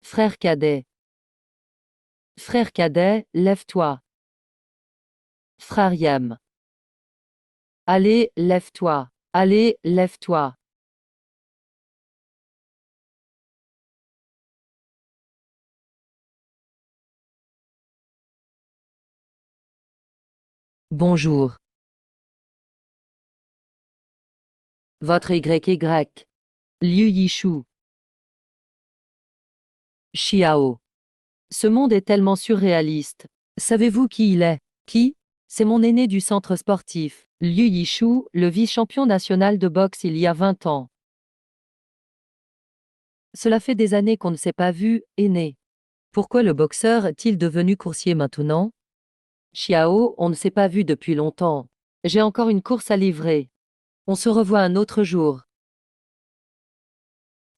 Frère cadet. Frère cadet, lève-toi. Frère Yam. Allez, lève-toi. Allez, lève-toi. Bonjour. Votre YY. Liu Yishu. Xiao. Ce monde est tellement surréaliste. Savez-vous qui il est? Qui? C'est mon aîné du centre sportif, Liu Yishu, le vice-champion national de boxe il y a 20 ans. Cela fait des années qu'on ne s'est pas vu, aîné. Pourquoi le boxeur est-il devenu coursier maintenant? Xiao, on ne s'est pas vu depuis longtemps. J'ai encore une course à livrer. On se revoit un autre jour.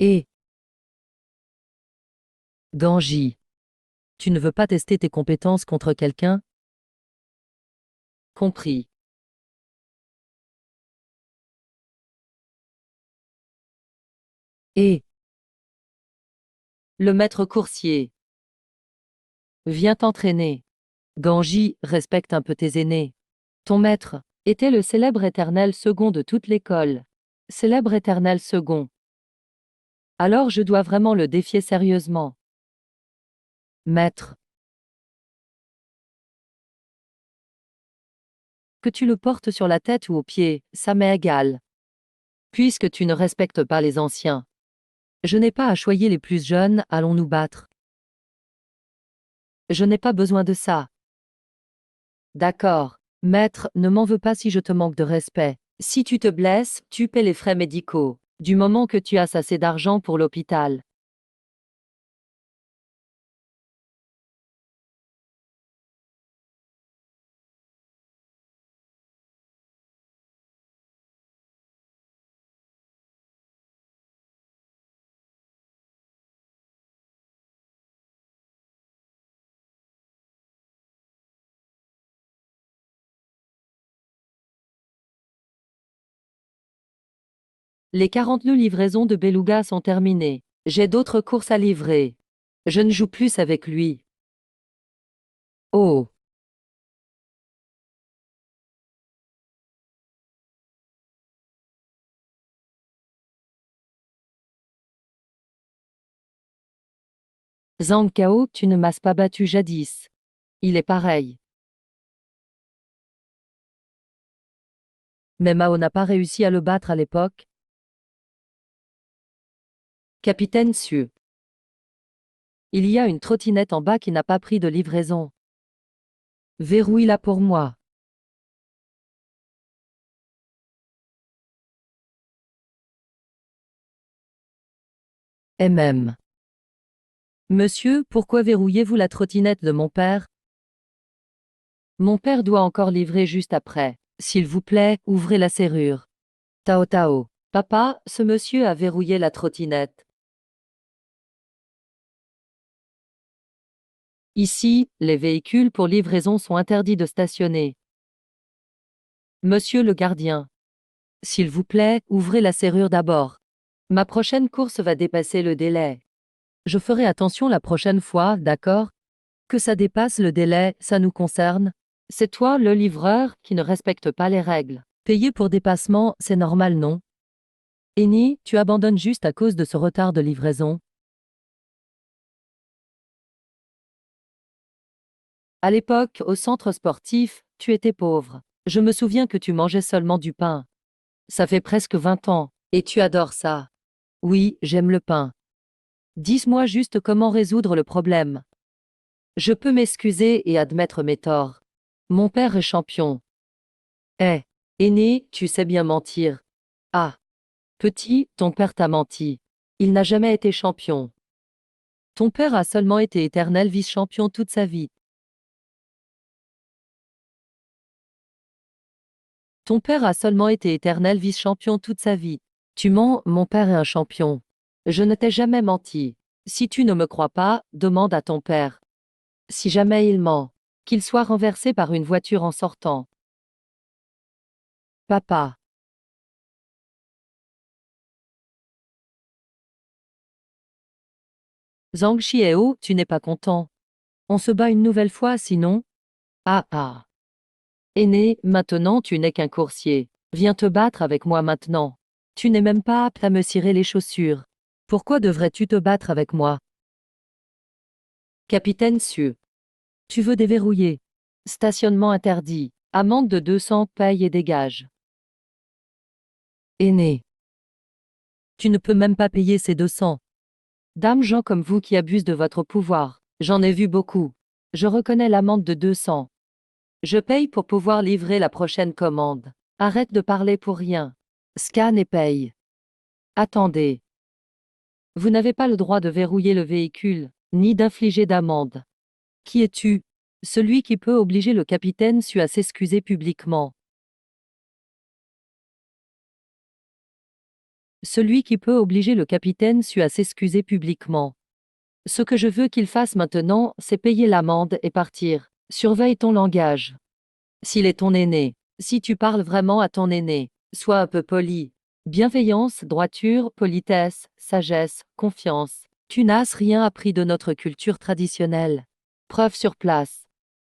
Et Ganji, tu ne veux pas tester tes compétences contre quelqu'un? Compris. Et le maître coursier. Viens t'entraîner. Ganji, respecte un peu tes aînés. Ton maître était le célèbre éternel second de toute l'école. Célèbre éternel second. Alors je dois vraiment le défier sérieusement. Maître. Que tu le portes sur la tête ou aux pieds, ça m'est égal. Puisque tu ne respectes pas les anciens. Je n'ai pas à choyer les plus jeunes, allons nous battre. Je n'ai pas besoin de ça. D'accord. Maître, ne m'en veux pas si je te manque de respect. Si tu te blesses, tu paies les frais médicaux, du moment que tu as assez d'argent pour l'hôpital. Les 42 livraisons de Beluga sont terminées. J'ai d'autres courses à livrer. Je ne joue plus avec lui. Oh. Zhang Kao, tu ne m'as pas battu jadis. Il est pareil. Mais Mao n'a pas réussi à le battre à l'époque. Capitaine Su. Il y a une trottinette en bas qui n'a pas pris de livraison. Verrouille-la pour moi. MM. Monsieur, pourquoi verrouillez-vous la trottinette de mon père? Mon père doit encore livrer juste après. S'il vous plaît, ouvrez la serrure. Tao Tao. Papa, ce monsieur a verrouillé la trottinette. Ici, les véhicules pour livraison sont interdits de stationner. Monsieur le gardien. S'il vous plaît, ouvrez la serrure d'abord. Ma prochaine course va dépasser le délai. Je ferai attention la prochaine fois, d'accord? Que ça dépasse le délai, ça nous concerne. C'est toi, le livreur, qui ne respecte pas les règles. Payer pour dépassement, c'est normal, non? Eni, tu abandonnes juste à cause de ce retard de livraison. À l'époque, au centre sportif, tu étais pauvre. Je me souviens que tu mangeais seulement du pain. Ça fait presque 20 ans. Et tu adores ça. Oui, j'aime le pain. Dis-moi juste comment résoudre le problème. Je peux m'excuser et admettre mes torts. Mon père est champion. Eh, aîné, tu sais bien mentir. Ah, petit, ton père t'a menti. Il n'a jamais été champion. Ton père a seulement été éternel vice-champion toute sa vie. Ton père a seulement été éternel vice-champion toute sa vie. Tu mens, mon père est un champion. Je ne t'ai jamais menti. Si tu ne me crois pas, demande à ton père. Si jamais il ment, qu'il soit renversé par une voiture en sortant. Papa. Zhang Xiao, tu n'es pas content. On se bat une nouvelle fois sinon? Ah ah. Aîné, maintenant tu n'es qu'un coursier. Viens te battre avec moi maintenant. Tu n'es même pas apte à me cirer les chaussures. Pourquoi devrais-tu te battre avec moi? Capitaine Su. Tu veux déverrouiller. Stationnement interdit. Amende de 200, paye et dégage. Aîné. Tu ne peux même pas payer ces 200. Dames gens comme vous qui abusent de votre pouvoir. J'en ai vu beaucoup. Je reconnais l'amende de 200. Je paye pour pouvoir livrer la prochaine commande. Arrête de parler pour rien. Scanne et paye. Attendez. Vous n'avez pas le droit de verrouiller le véhicule, ni d'infliger d'amende. Qui es-tu? Celui qui peut obliger le capitaine Su à s'excuser publiquement. Celui qui peut obliger le capitaine Su à s'excuser publiquement. Ce que je veux qu'il fasse maintenant, c'est payer l'amende et partir. Surveille ton langage. S'il est ton aîné, si tu parles vraiment à ton aîné, sois un peu poli. Bienveillance, droiture, politesse, sagesse, confiance. Tu n'as rien appris de notre culture traditionnelle. Preuve sur place.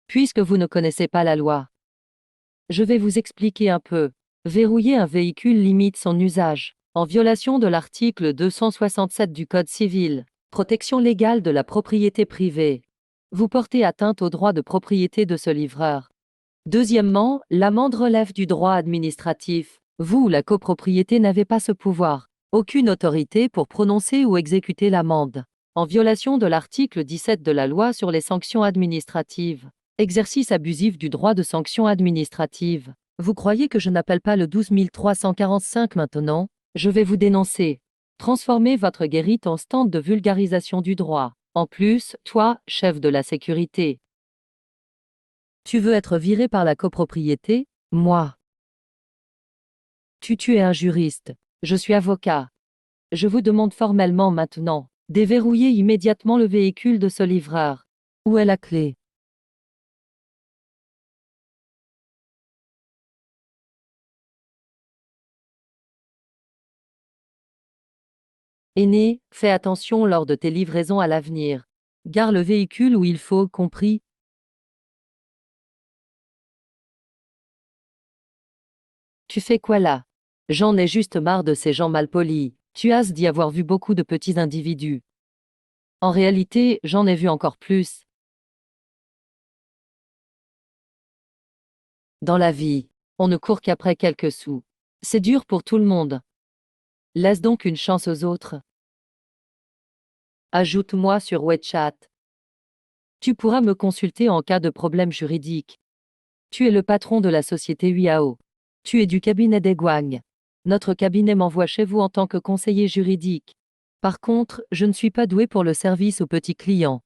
Puisque vous ne connaissez pas la loi. Je vais vous expliquer un peu. Verrouiller un véhicule limite son usage, en violation de l'article 267 du Code civil, protection légale de la propriété privée. Vous portez atteinte au droit de propriété de ce livreur. Deuxièmement, l'amende relève du droit administratif. Vous ou la copropriété n'avez pas ce pouvoir. Aucune autorité pour prononcer ou exécuter l'amende. En violation de l'article 17 de la loi sur les sanctions administratives. Exercice abusif du droit de sanction administrative. Vous croyez que je n'appelle pas le 12 345 maintenant? Je vais vous dénoncer. Transformez votre guérite en stand de vulgarisation du droit. En plus, toi, chef de la sécurité. Tu veux être viré par la copropriété? Moi. Tu es un juriste. Je suis avocat. Je vous demande formellement maintenant, déverrouiller immédiatement le véhicule de ce livreur. Où est la clé? Aîné, fais attention lors de tes livraisons à l'avenir. Gare le véhicule où il faut, compris? Tu fais quoi là? J'en ai juste marre de ces gens malpolis. Tu as d'y avoir vu beaucoup de petits individus. En réalité, j'en ai vu encore plus. Dans la vie, on ne court qu'après quelques sous. C'est dur pour tout le monde. Laisse donc une chance aux autres. Ajoute-moi sur WeChat. Tu pourras me consulter en cas de problème juridique. Tu es le patron de la société Huiao. Tu es du cabinet des Guang. Notre cabinet m'envoie chez vous en tant que conseiller juridique. Par contre, je ne suis pas doué pour le service aux petits clients.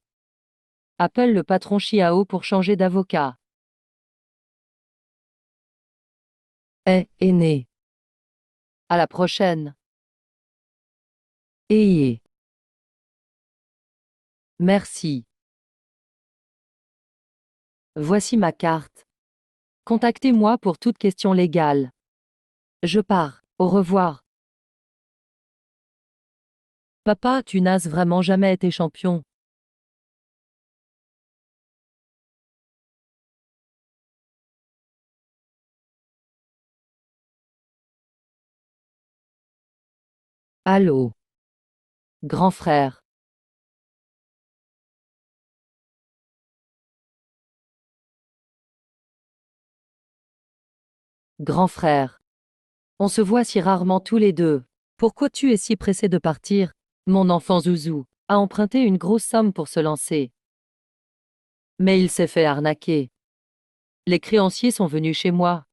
Appelle le patron Xiao pour changer d'avocat. Aîné. À la prochaine. Merci. Voici ma carte. Contactez-moi pour toute question légale. Je pars. Au revoir. Papa, tu n'as vraiment jamais été champion. Allô? Grand frère. Grand frère. On se voit si rarement tous les deux. Pourquoi tu es si pressé de partir? Mon enfant Zouzou a emprunté une grosse somme pour se lancer. Mais il s'est fait arnaquer. Les créanciers sont venus chez moi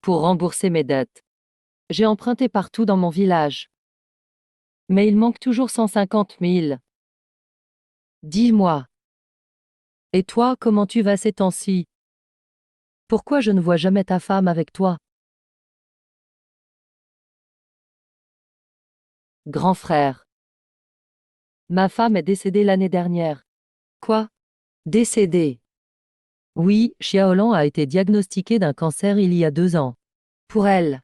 pour rembourser mes dettes. J'ai emprunté partout dans mon village. Mais il manque toujours 150 000. Dis-moi. Et toi, comment tu vas ces temps-ci? Pourquoi je ne vois jamais ta femme avec toi? Grand frère. Ma femme est décédée l'année dernière. Quoi? Décédée? Oui, Xiaolan a été diagnostiquée d'un cancer il y a 2 ans. Pour elle.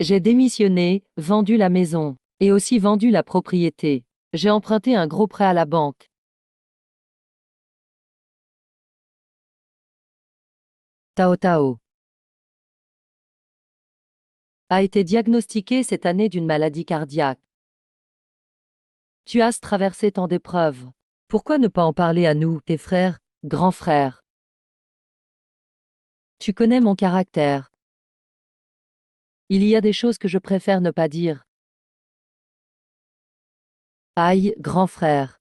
J'ai démissionné, vendu la maison, et aussi vendu la propriété. J'ai emprunté un gros prêt à la banque. Tao Tao a été diagnostiqué cette année d'une maladie cardiaque. Tu as traversé tant d'épreuves. Pourquoi ne pas en parler à nous, tes frères, grands frères? Tu connais mon caractère. Il y a des choses que je préfère ne pas dire. Aïe, grand frère.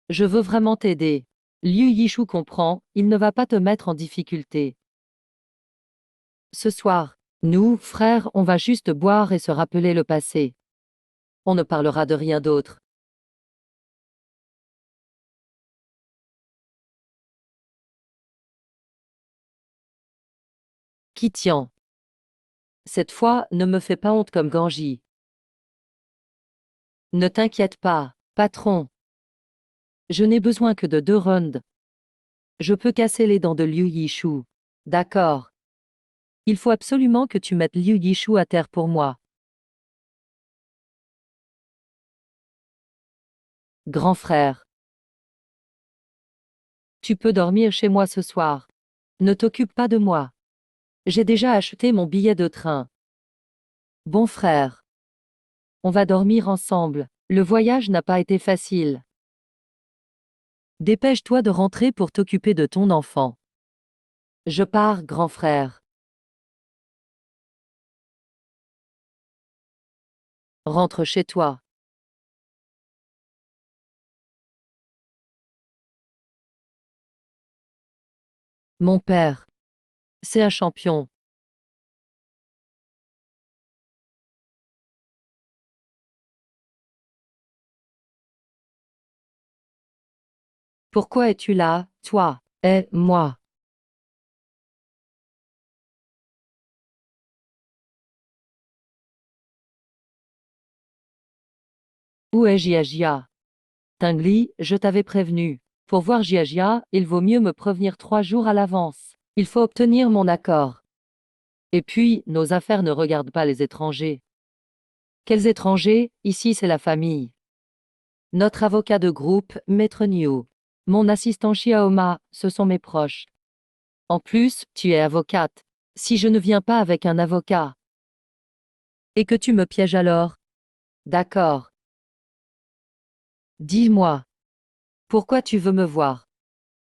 Je veux vraiment t'aider. Liu Yishu comprend, il ne va pas te mettre en difficulté. Ce soir, nous, frères, on va juste boire et se rappeler le passé. On ne parlera de rien d'autre. Kitian. Cette fois, ne me fais pas honte comme Ganji. Ne t'inquiète pas, patron. Je n'ai besoin que de 2 rounds. Je peux casser les dents de Liu Yishu. D'accord. Il faut absolument que tu mettes Liu Yishu à terre pour moi. Grand frère. Tu peux dormir chez moi ce soir. Ne t'occupe pas de moi. J'ai déjà acheté mon billet de train. Bon frère. On va dormir ensemble. Le voyage n'a pas été facile. Dépêche-toi de rentrer pour t'occuper de ton enfant. Je pars, grand frère. Rentre chez toi. Mon père. C'est un champion. Pourquoi es-tu là, toi, et moi? Où est Jia? Tingli, je t'avais prévenu. Pour voir Jia, il vaut mieux me prévenir 3 jours à l'avance. Il faut obtenir mon accord. Et puis, nos affaires ne regardent pas les étrangers. Quels étrangers? Ici c'est la famille. Notre avocat de groupe, Maître Niu. Mon assistant Xiaoma, ce sont mes proches. En plus, tu es avocate. Si je ne viens pas avec un avocat. Et que tu me pièges alors? D'accord. Dis-moi. Pourquoi tu veux me voir?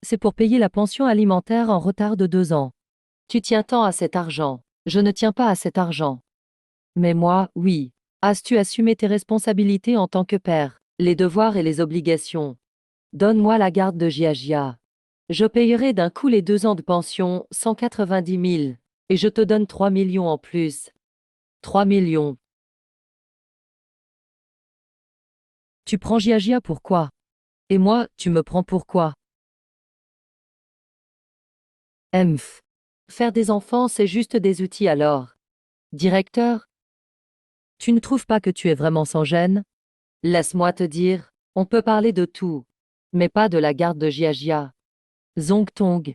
C'est pour payer la pension alimentaire en retard de 2 ans. Tu tiens tant à cet argent. Je ne tiens pas à cet argent. Mais moi, oui. As-tu assumé tes responsabilités en tant que père, les devoirs et les obligations? Donne-moi la garde de Jia. Je payerai d'un coup les 2 ans de pension, 190 000. Et je te donne 3 millions en plus. 3 millions. Tu prends Jia pourquoi? Et moi, tu me prends pourquoi? Emph. Faire des enfants, c'est juste des outils alors. Directeur? Tu ne trouves pas que tu es vraiment sans gêne? Laisse-moi te dire, on peut parler de tout. Mais pas de la garde de Jia. Zong Tong.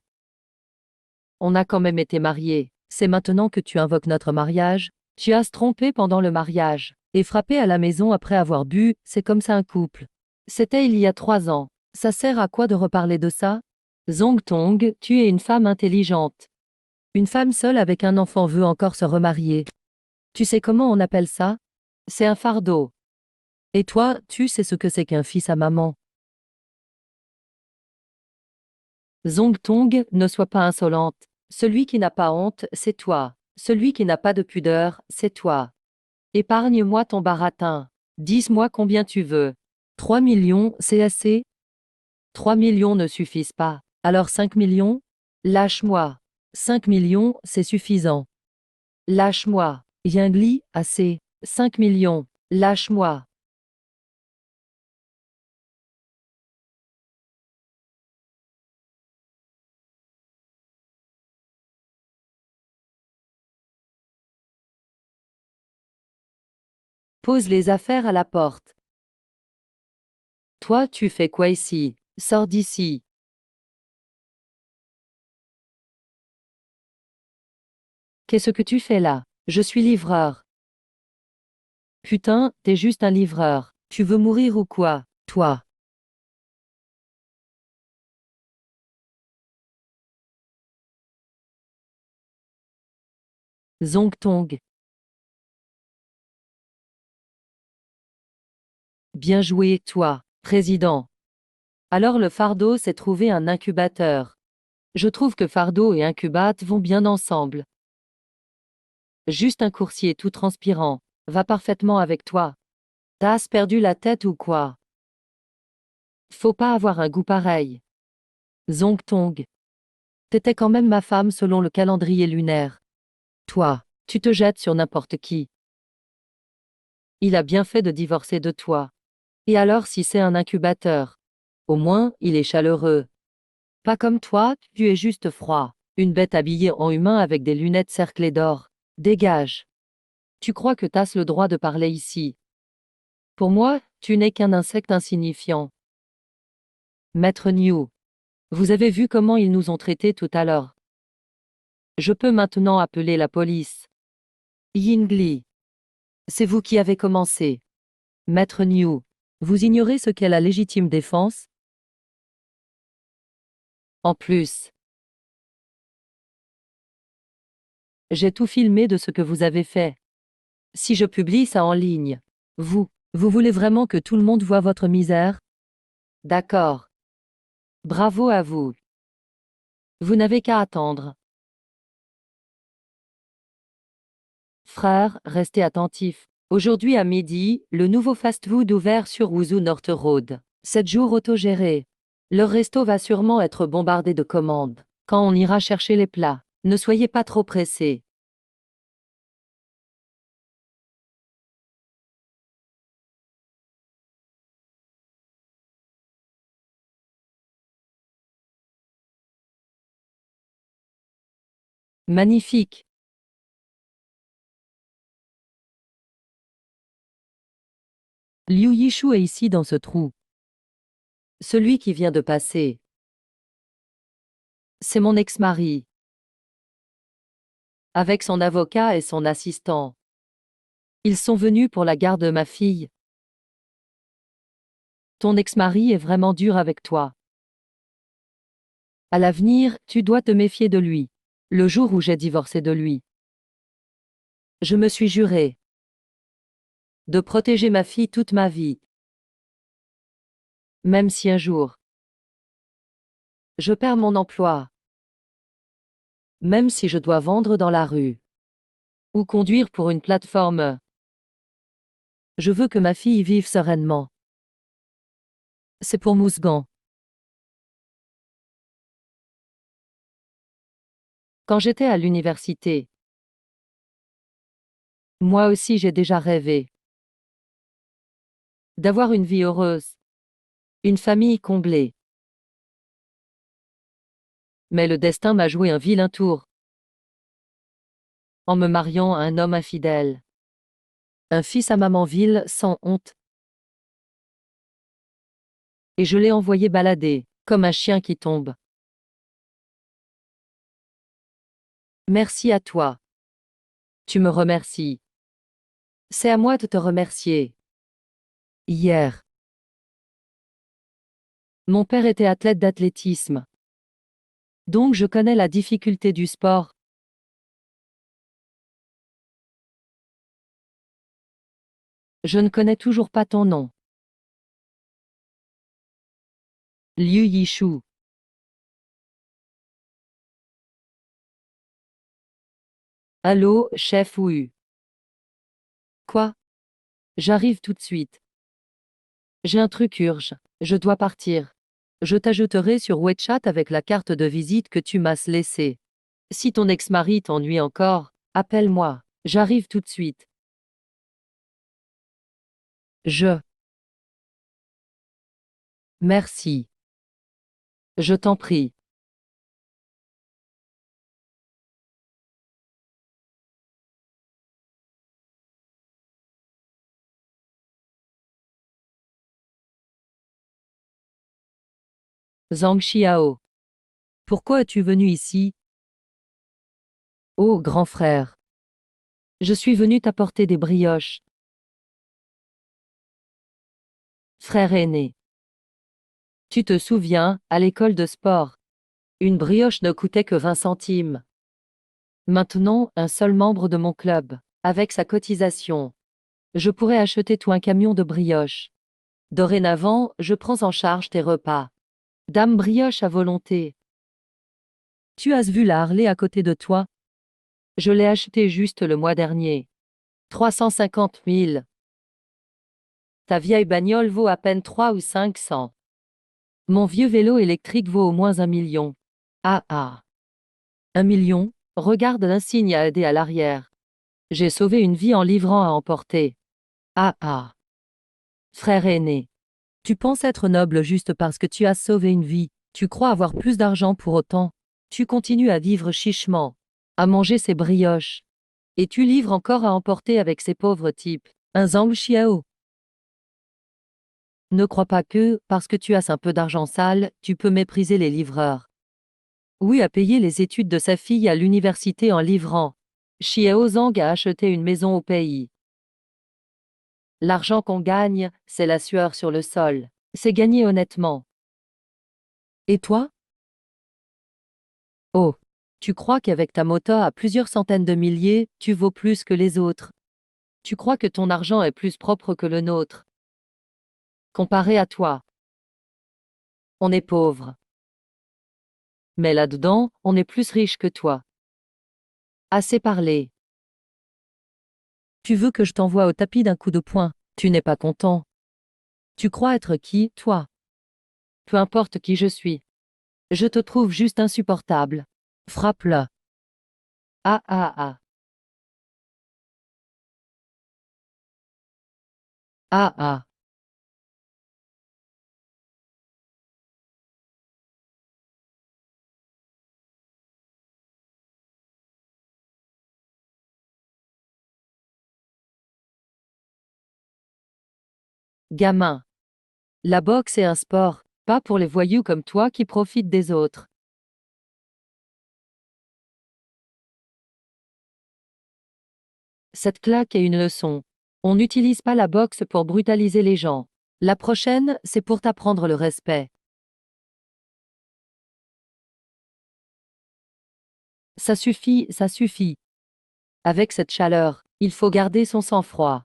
On a quand même été mariés. C'est maintenant que tu invoques notre mariage? Tu as se trompé pendant le mariage. Et frappé à la maison après avoir bu, c'est comme ça un couple. C'était il y a 3 ans. Ça sert à quoi de reparler de ça? Zong Tong, tu es une femme intelligente. Une femme seule avec un enfant veut encore se remarier. Tu sais comment on appelle ça? C'est un fardeau. Et toi, tu sais ce que c'est qu'un fils à maman. Zong Tong, ne sois pas insolente. Celui qui n'a pas honte, c'est toi. Celui qui n'a pas de pudeur, c'est toi. Épargne-moi ton baratin. Dis-moi combien tu veux. 3 millions, c'est assez? 3 millions ne suffisent pas. Alors 5 millions? Lâche-moi. 5 millions, c'est suffisant. Lâche-moi. Yingli, assez. 5 millions. Lâche-moi. Pose les affaires à la porte. Toi, tu fais quoi ici? Sors d'ici. Qu'est-ce que tu fais là? Je suis livreur. Putain, t'es juste un livreur. Tu veux mourir ou quoi, toi? Zong Tong. Bien joué, toi, président. Alors le fardeau s'est trouvé un incubateur. Je trouve que fardeau et incubate vont bien ensemble. Juste un coursier tout transpirant. Va parfaitement avec toi. T'as perdu la tête ou quoi? Faut pas avoir un goût pareil. Zong Tong. T'étais quand même ma femme selon le calendrier lunaire. Toi, tu te jettes sur n'importe qui. Il a bien fait de divorcer de toi. Et alors si c'est un incubateur? Au moins, il est chaleureux. Pas comme toi, tu es juste froid. Une bête habillée en humain avec des lunettes cerclées d'or. Dégage. Tu crois que t'as le droit de parler ici? Pour moi, tu n'es qu'un insecte insignifiant. Maître New. Vous avez vu comment ils nous ont traités tout à l'heure. Je peux maintenant appeler la police. Yingli. C'est vous qui avez commencé. Maître New. Vous ignorez ce qu'est la légitime défense? En plus, j'ai tout filmé de ce que vous avez fait. Si je publie ça en ligne, vous voulez vraiment que tout le monde voit votre misère? D'accord. Bravo à vous. Vous n'avez qu'à attendre. Frères, restez attentifs. Aujourd'hui à midi, le nouveau fast-food ouvert sur Wuzu North Road. 7 jours autogérés. Leur resto va sûrement être bombardé de commandes. Quand on ira chercher les plats, ne soyez pas trop pressés. Magnifique. Liu Yishu est ici dans ce trou. Celui qui vient de passer. C'est mon ex-mari. Avec son avocat et son assistant. Ils sont venus pour la garde de ma fille. Ton ex-mari est vraiment dur avec toi. À l'avenir, tu dois te méfier de lui. Le jour où j'ai divorcé de lui, je me suis juré de protéger ma fille toute ma vie. Même si un jour, je perds mon emploi. Même si je dois vendre dans la rue. Ou conduire pour une plateforme. Je veux que ma fille vive sereinement. C'est pour Mousgan. Quand j'étais à l'université, moi aussi j'ai déjà rêvé d'avoir une vie heureuse. Une famille comblée. Mais le destin m'a joué un vilain tour. En me mariant à un homme infidèle. Un fils à maman vile, sans honte. Et je l'ai envoyé balader, comme un chien qui tombe. Merci à toi. Tu me remercies. C'est à moi de te remercier. Hier, mon père était athlète d'athlétisme. Donc je connais la difficulté du sport. Je ne connais toujours pas ton nom. Liu Yishu. Allô, chef Wu. Quoi? J'arrive tout de suite. J'ai un truc urge. Je dois partir. Je t'ajouterai sur WeChat avec la carte de visite que tu m'as laissée. Si ton ex-mari t'ennuie encore, appelle-moi. J'arrive tout de suite. Je. Merci. Je t'en prie. Zhang Xiao. Pourquoi es-tu venu ici? Oh, grand frère. Je suis venu t'apporter des brioches. Frère aîné. Tu te souviens, à l'école de sport, une brioche ne coûtait que 20 centimes. Maintenant, un seul membre de mon club, avec sa cotisation, je pourrais acheter tout un camion de brioches. Dorénavant, je prends en charge tes repas. Dame brioche à volonté. Tu as vu la Harley à côté de toi? Je l'ai achetée juste le mois dernier. 350 000. Ta vieille bagnole vaut à peine 3 ou 500. Mon vieux vélo électrique vaut au moins 1 million. Ah ah. 1 million? Regarde l'insigne à AD à l'arrière. J'ai sauvé une vie en livrant à emporter. Ah ah. Frère aîné. Tu penses être noble juste parce que tu as sauvé une vie. Tu crois avoir plus d'argent pour autant. Tu continues à vivre chichement, à manger ces brioches. Et tu livres encore à emporter avec ces pauvres types. Un Zhang Xiao. Ne crois pas que, parce que tu as un peu d'argent sale, tu peux mépriser les livreurs. Oui, a payé les études de sa fille à l'université en livrant. Xiao Zhang a acheté une maison au pays. L'argent qu'on gagne, c'est la sueur sur le sol. C'est gagné honnêtement. Et toi? Oh, tu crois qu'avec ta moto à plusieurs centaines de milliers, tu vaux plus que les autres. Tu crois que ton argent est plus propre que le nôtre. Comparé à toi, on est pauvre. Mais là-dedans, on est plus riche que toi. Assez parlé. Tu veux que je t'envoie au tapis d'un coup de poing. Tu n'es pas content. Tu crois être qui, toi? Peu importe qui je suis. Je te trouve juste insupportable. Frappe-le. Ah ah ah. Ah ah. Gamin. La boxe est un sport, pas pour les voyous comme toi qui profitent des autres. Cette claque est une leçon. On n'utilise pas la boxe pour brutaliser les gens. La prochaine, c'est pour t'apprendre le respect. Ça suffit, ça suffit. Avec cette chaleur, il faut garder son sang-froid.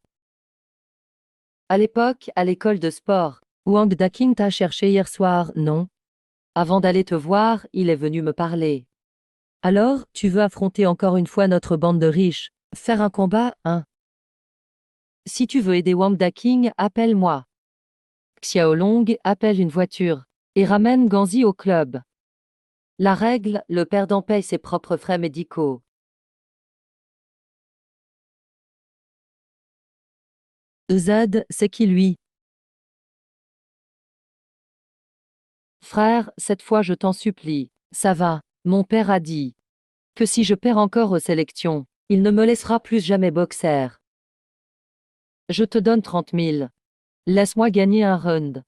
À l'époque, à l'école de sport, Wang Daking t'a cherché hier soir, non? Avant d'aller te voir, il est venu me parler. Alors, tu veux affronter encore une fois notre bande de riches? Faire un combat, hein? Si tu veux aider Wang Daking, appelle-moi. Xiaolong appelle une voiture et ramène Ganzi au club. La règle, le perdant paye ses propres frais médicaux. Z, c'est qui lui? Frère, cette fois je t'en supplie. Ça va, mon père a dit que si je perds encore aux sélections, il ne me laissera plus jamais boxer. Je te donne 30 000. Laisse-moi gagner un round.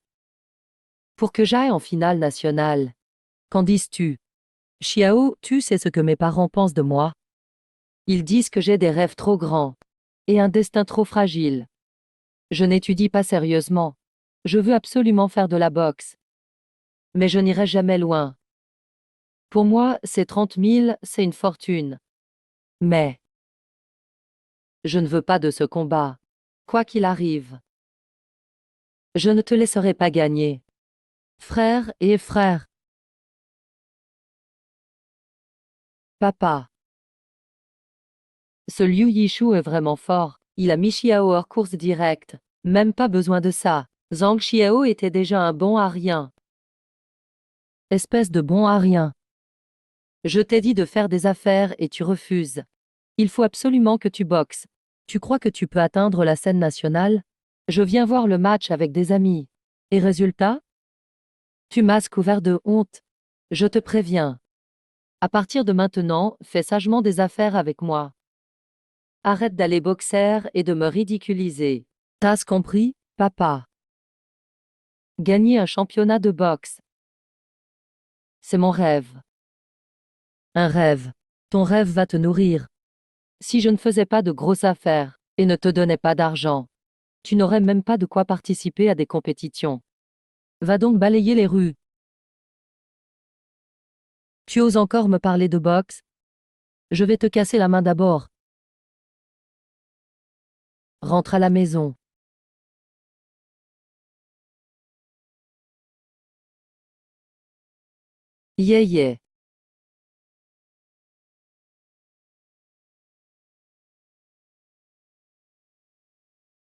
Pour que j'aille en finale nationale. Qu'en dis-tu? Xiao, tu sais ce que mes parents pensent de moi? Ils disent que j'ai des rêves trop grands et un destin trop fragile. Je n'étudie pas sérieusement. Je veux absolument faire de la boxe. Mais je n'irai jamais loin. Pour moi, ces 30 000, c'est une fortune. Mais je ne veux pas de ce combat. Quoi qu'il arrive, je ne te laisserai pas gagner. Frère et frère. Papa. Ce Liu Yishu est vraiment fort. Il a mis Xiao hors course directe. Même pas besoin de ça. Zhang Xiao était déjà un bon à rien. Espèce de bon à rien. Je t'ai dit de faire des affaires et tu refuses. Il faut absolument que tu boxes. Tu crois que tu peux atteindre la scène nationale? Je viens voir le match avec des amis. Et résultat? Tu m'as couvert de honte. Je te préviens. À partir de maintenant, fais sagement des affaires avec moi. Arrête d'aller boxer et de me ridiculiser. T'as compris, papa? Gagner un championnat de boxe. C'est mon rêve. Un rêve. Ton rêve va te nourrir. Si je ne faisais pas de grosses affaires et ne te donnais pas d'argent, Tu n'aurais même pas de quoi participer à des compétitions. Va donc balayer les rues. Tu oses encore me parler de boxe? Je vais te casser la main d'abord. Rentre à la maison. Yeah, yeah.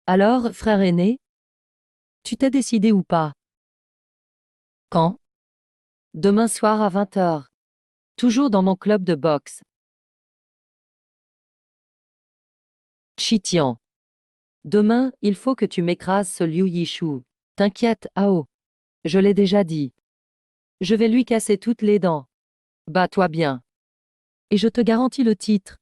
Alors, frère aîné, tu t'es décidé ou pas? Quand? Demain soir à 20h. Toujours dans mon club de boxe. Chitian. Demain, il faut que tu m'écrases ce Liu Yishu. T'inquiète, Ao. Je l'ai déjà dit. Je vais lui casser toutes les dents. Bats-toi bien. Et je te garantis le titre.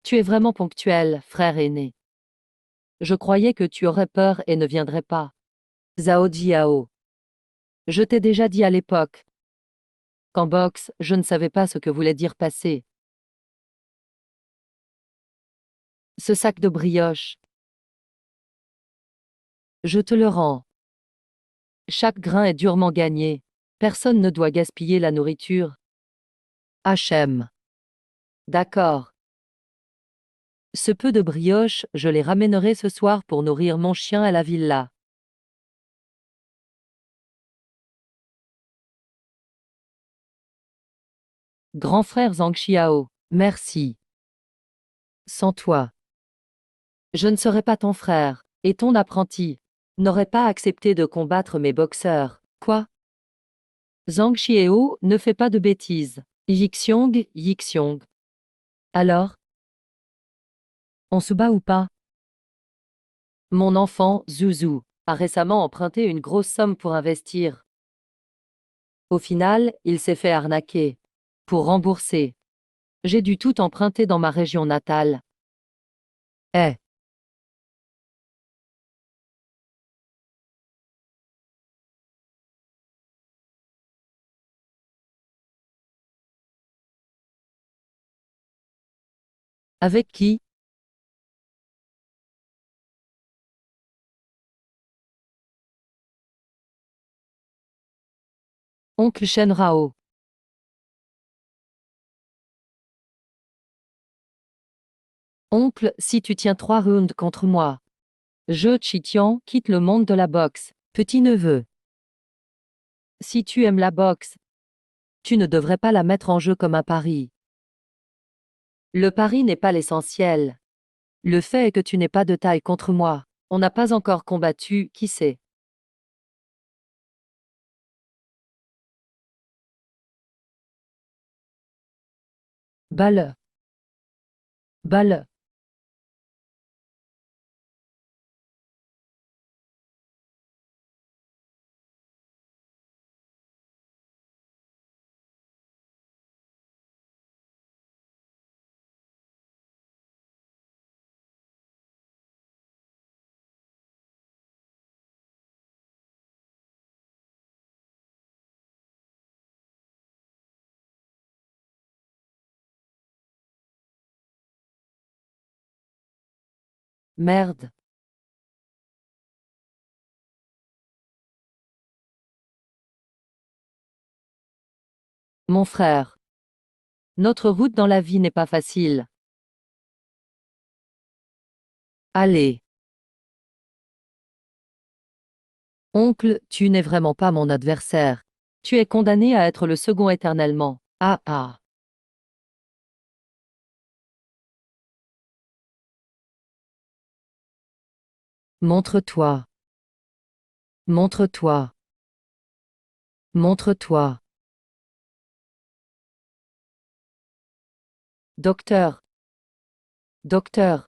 Tu es vraiment ponctuel, frère aîné. Je croyais que tu aurais peur et ne viendrais pas. Zhao Jiao. Je t'ai déjà dit à l'époque. Qu'en boxe, je ne savais pas ce que voulait dire passer. Ce sac de brioche. Je te le rends. Chaque grain est durement gagné. Personne ne doit gaspiller la nourriture. HM. D'accord. Ce peu de brioche, je les ramènerai ce soir pour nourrir mon chien à la villa. Grand frère Zhang Xiao, merci. Sans toi, je ne serais pas ton frère, et ton apprenti n'aurait pas accepté de combattre mes boxeurs. Quoi? Zhang Xiao ne fait pas de bêtises. Yixiong, Yixiong. Alors? On se bat ou pas? Mon enfant, Zuzu, a récemment emprunté une grosse somme pour investir. Au final, il s'est fait arnaquer. Pour rembourser, j'ai dû tout emprunter dans ma région natale. Eh, avec qui? Oncle Shen Rao. Oncle, si tu tiens 3 rounds contre moi, je, Chitian, quitte le monde de la boxe. Petit-neveu. Si tu aimes la boxe, tu ne devrais pas la mettre en jeu comme un pari. Le pari n'est pas l'essentiel. Le fait est que tu n'es pas de taille contre moi. On n'a pas encore combattu, qui sait? Balle. Balle. Merde. Mon frère. Notre route dans la vie n'est pas facile. Allez. Oncle, tu n'es vraiment pas mon adversaire. Tu es condamné à être le second éternellement. Ah ah. Montre-toi. Montre-toi. Montre-toi. Docteur. Docteur.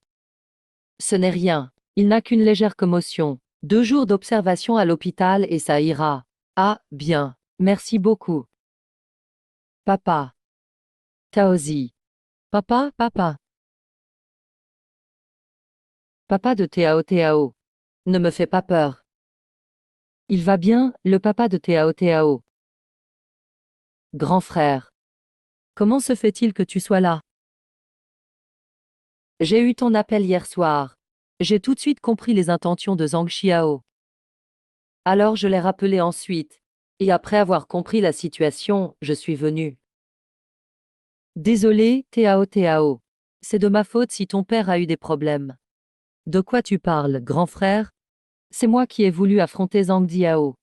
Ce n'est rien. Il n'a qu'une légère commotion. 2 jours d'observation à l'hôpital et ça ira. Ah, bien. Merci beaucoup. Papa. Taozi. Papa, papa. Papa de Tao Tao. Ne me fais pas peur. Il va bien, le papa de Tao Tao. Grand frère. Comment se fait-il que tu sois là? J'ai eu ton appel hier soir. J'ai tout de suite compris les intentions de Zhang Xiao. Alors je l'ai rappelé ensuite. Et après avoir compris la situation, je suis venu. Désolé, Tao Tao. C'est de ma faute si ton père a eu des problèmes. De quoi tu parles, grand frère? C'est moi qui ai voulu affronter Zhang Diao.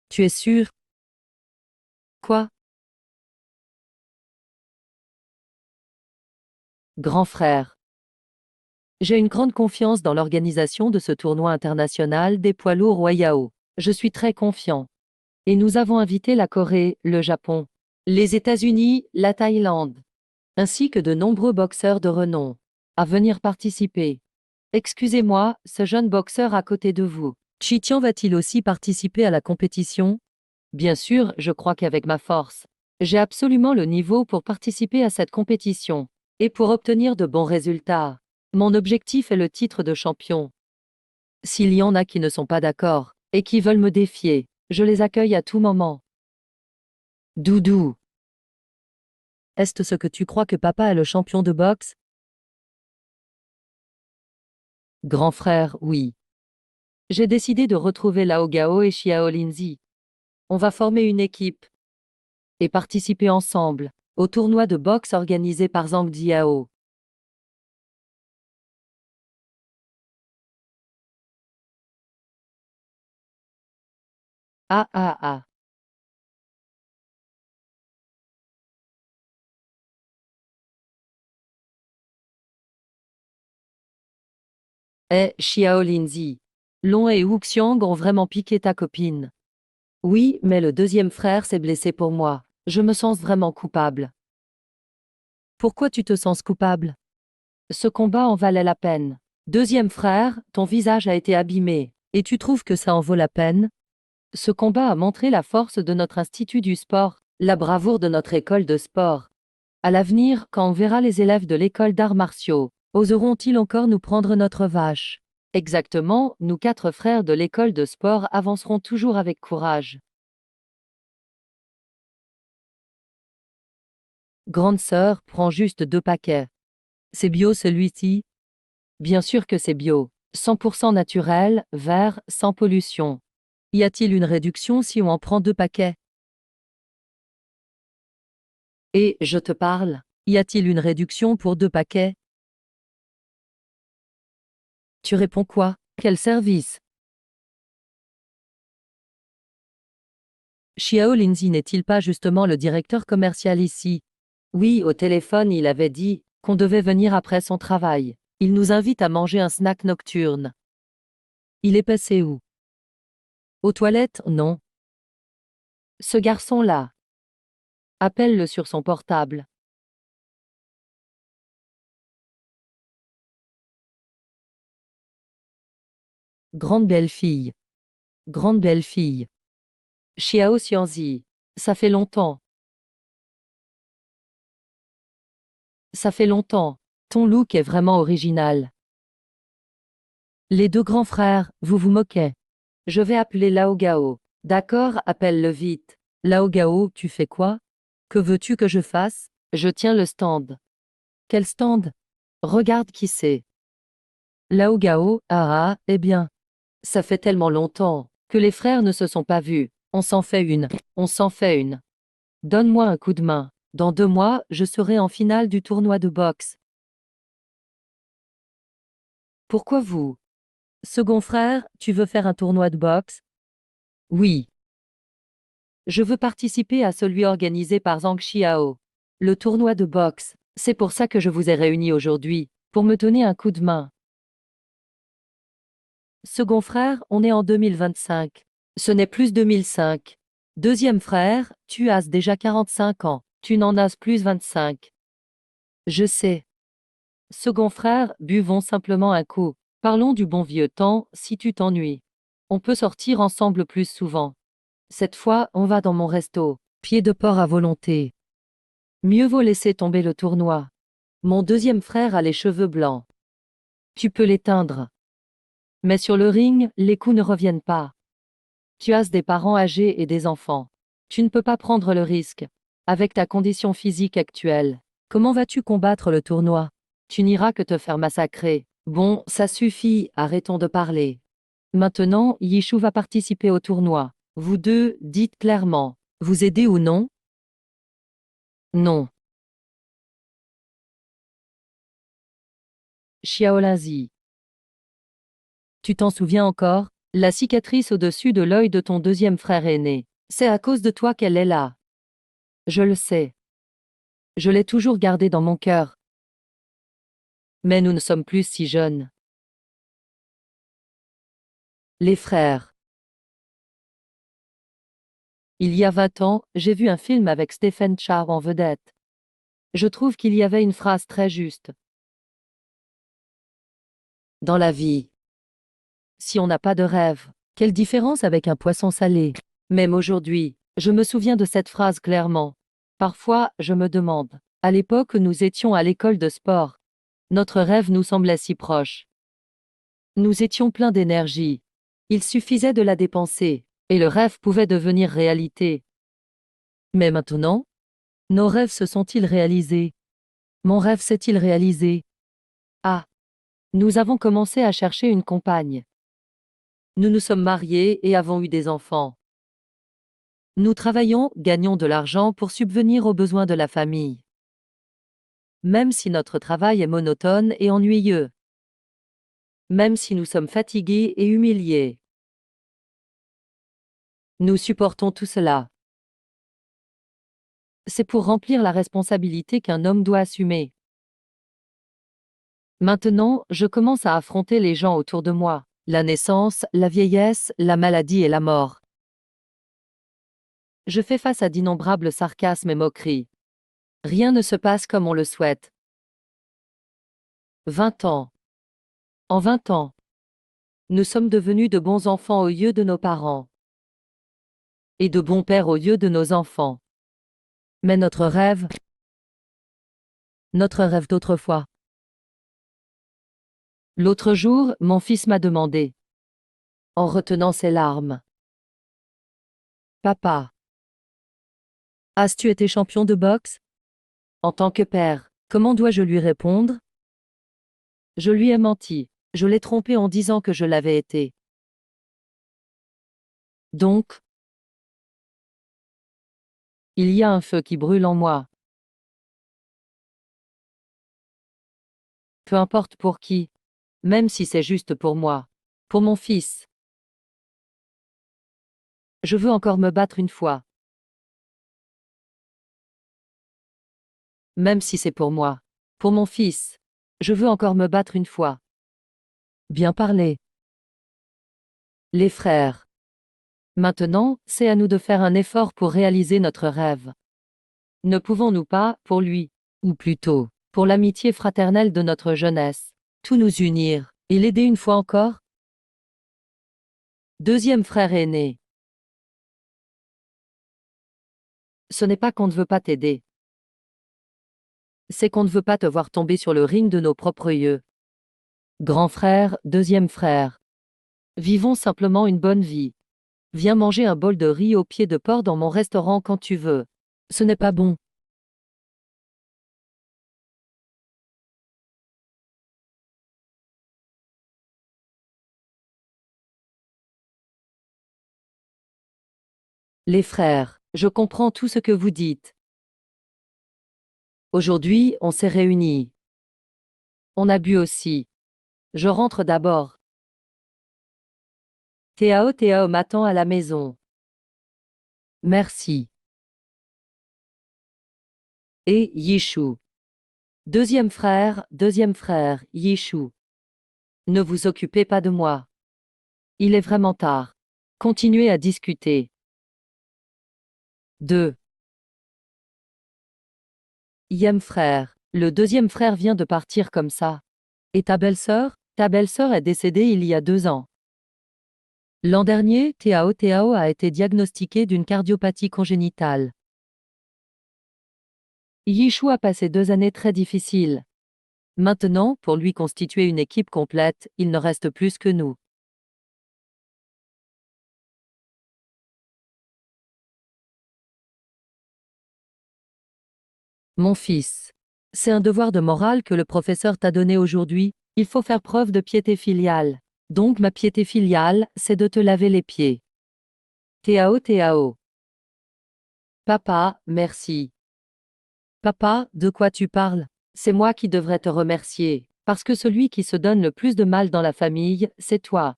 Tu es sûr? Quoi? Grand frère. J'ai une grande confiance dans l'organisation de ce tournoi international des poids lourds Wayao. Je suis très confiant. Et nous avons invité la Corée, le Japon, les États-Unis, la Thaïlande, ainsi que de nombreux boxeurs de renom, à venir participer. Excusez-moi, ce jeune boxeur à côté de vous, Chi Tian va-t-il aussi participer à la compétition? Bien sûr, je crois qu'avec ma force, j'ai absolument le niveau pour participer à cette compétition. Et pour obtenir de bons résultats, mon objectif est le titre de champion. S'il y en a qui ne sont pas d'accord, et qui veulent me défier, je les accueille à tout moment. Doudou. Est-ce ce que tu crois que papa est le champion de boxe? Grand frère, oui. J'ai décidé de retrouver Lao Gao et Xiao Linzi. On va former une équipe et participer ensemble au tournoi de boxe organisé par Zhang Diao. Ah ah ah. Xiao Linzi. Long et Wu Xiang ont vraiment piqué ta copine. Oui, mais le deuxième frère s'est blessé pour moi. Je me sens vraiment coupable. Pourquoi tu te sens coupable? Ce combat en valait la peine. Deuxième frère, ton visage a été abîmé, et tu trouves que ça en vaut la peine? Ce combat a montré la force de notre institut du sport, la bravoure de notre école de sport. À l'avenir, quand on verra les élèves de l'école d'arts martiaux, oseront-ils encore nous prendre notre vache? Exactement, nous quatre frères de l'école de sport avancerons toujours avec courage. Grande sœur, prends juste 2 paquets. C'est bio celui-ci? Bien sûr que c'est bio. 100% naturel, vert, sans pollution. Y a-t-il une réduction si on en prend 2 paquets? Et, je te parle, y a-t-il une réduction pour 2 paquets? Tu réponds quoi? Quel service? Xiao Linzi n'est-il pas justement le directeur commercial ici? Oui, au téléphone il avait dit qu'on devait venir après son travail. Il nous invite à manger un snack nocturne. Il est passé où? Aux toilettes? Non. Ce garçon-là. Appelle-le sur son portable. Grande belle-fille. Grande belle-fille. Xiao Xianzi. Ça fait longtemps. Ça fait longtemps. Ton look est vraiment original. Les deux grands frères, vous vous moquez. Je vais appeler Lao Gao. D'accord, appelle-le vite. Lao Gao, tu fais quoi? Que veux-tu que je fasse? Je tiens le stand. Quel stand? Regarde qui c'est. Lao Gao, ah ah, eh bien. Ça fait tellement longtemps que les frères ne se sont pas vus. On s'en fait une. On s'en fait une. Donne-moi un coup de main. Dans 2 mois, je serai en finale du tournoi de boxe. Pourquoi vous? Second frère, tu veux faire un tournoi de boxe? Oui. Je veux participer à celui organisé par Zhang Xiao. Le tournoi de boxe. C'est pour ça que je vous ai réunis aujourd'hui, pour me donner un coup de main. Second frère, on est en 2025. Ce n'est plus 2005. Deuxième frère, tu as déjà 45 ans. Tu n'en as plus 25. Je sais. Second frère, buvons simplement un coup. Parlons du bon vieux temps, si tu t'ennuies. On peut sortir ensemble plus souvent. Cette fois, on va dans mon resto. Pied de porc à volonté. Mieux vaut laisser tomber le tournoi. Mon deuxième frère a les cheveux blancs. Tu peux l'éteindre. Mais sur le ring, les coups ne reviennent pas. Tu as des parents âgés et des enfants. Tu ne peux pas prendre le risque. Avec ta condition physique actuelle, comment vas-tu combattre le tournoi? Tu n'iras que te faire massacrer. Bon, ça suffit, arrêtons de parler. Maintenant, Yishu va participer au tournoi. Vous deux, dites clairement. Vous aidez ou non? Non. Xiaolinzi. Tu t'en souviens encore? La cicatrice au-dessus de l'œil de ton deuxième frère aîné. C'est à cause de toi qu'elle est là. Je le sais. Je l'ai toujours gardée dans mon cœur. Mais nous ne sommes plus si jeunes. Les frères. Il y a 20 ans, j'ai vu un film avec Stephen Chow en vedette. Je trouve qu'il y avait une phrase très juste. Dans la vie, si on n'a pas de rêve, quelle différence avec un poisson salé? Même aujourd'hui, je me souviens de cette phrase clairement. Parfois, je me demande, à l'époque où nous étions à l'école de sport, notre rêve nous semblait si proche. Nous étions pleins d'énergie. Il suffisait de la dépenser, et le rêve pouvait devenir réalité. Mais maintenant, nos rêves se sont-ils réalisés? Mon rêve s'est-il réalisé? Ah, nous avons commencé à chercher une compagne. Nous nous sommes mariés et avons eu des enfants. Nous travaillons, gagnons de l'argent pour subvenir aux besoins de la famille. Même si notre travail est monotone et ennuyeux. Même si nous sommes fatigués et humiliés. Nous supportons tout cela. C'est pour remplir la responsabilité qu'un homme doit assumer. Maintenant, je commence à affronter les gens autour de moi, la naissance, la vieillesse, la maladie et la mort. Je fais face à d'innombrables sarcasmes et moqueries. Rien ne se passe comme on le souhaite. 20 ans. En 20 ans, nous sommes devenus de bons enfants aux yeux de nos parents. Et de bons pères aux yeux de nos enfants. Mais notre rêve d'autrefois. L'autre jour, mon fils m'a demandé, en retenant ses larmes. Papa, as-tu été champion de boxe? En tant que père, comment dois-je lui répondre? Je lui ai menti. Je l'ai trompé en disant que je l'avais été. Donc, il y a un feu qui brûle en moi. Peu importe pour qui, même si c'est juste pour moi, pour mon fils. Je veux encore me battre une fois. Même si c'est pour moi, pour mon fils. Je veux encore me battre une fois. Bien parlé. Les frères. Maintenant, c'est à nous de faire un effort pour réaliser notre rêve. Ne pouvons-nous pas, pour lui, ou plutôt, pour l'amitié fraternelle de notre jeunesse, tout nous unir, et l'aider une fois encore? Deuxième frère aîné. Ce n'est pas qu'on ne veut pas t'aider. C'est qu'on ne veut pas te voir tomber sur le ring de nos propres yeux. Grand frère, deuxième frère. Vivons simplement une bonne vie. Viens manger un bol de riz aux pieds de porc dans mon restaurant quand tu veux. Ce n'est pas bon. Les frères, je comprends tout ce que vous dites. Aujourd'hui, on s'est réunis. On a bu aussi. Je rentre d'abord. Théao m'attend à la maison. Merci. Et Yishu. Deuxième frère, Yishu. Ne vous occupez pas de moi. Il est vraiment tard. Continuez à discuter. 2. Yem frère. Le deuxième frère vient de partir comme ça. Et ta belle-sœur? Ta belle-sœur est décédée il y a 2 ans. L'an dernier, Théao a été diagnostiqué d'une cardiopathie congénitale. Yishu a passé 2 années très difficiles. Maintenant, pour lui constituer une équipe complète, il ne reste plus que nous. Mon fils. C'est un devoir de morale que le professeur t'a donné aujourd'hui. Il faut faire preuve de piété filiale. Donc ma piété filiale, c'est de te laver les pieds. Tao Tao. Papa, merci. Papa, de quoi tu parles? C'est moi qui devrais te remercier, parce que celui qui se donne le plus de mal dans la famille, c'est toi.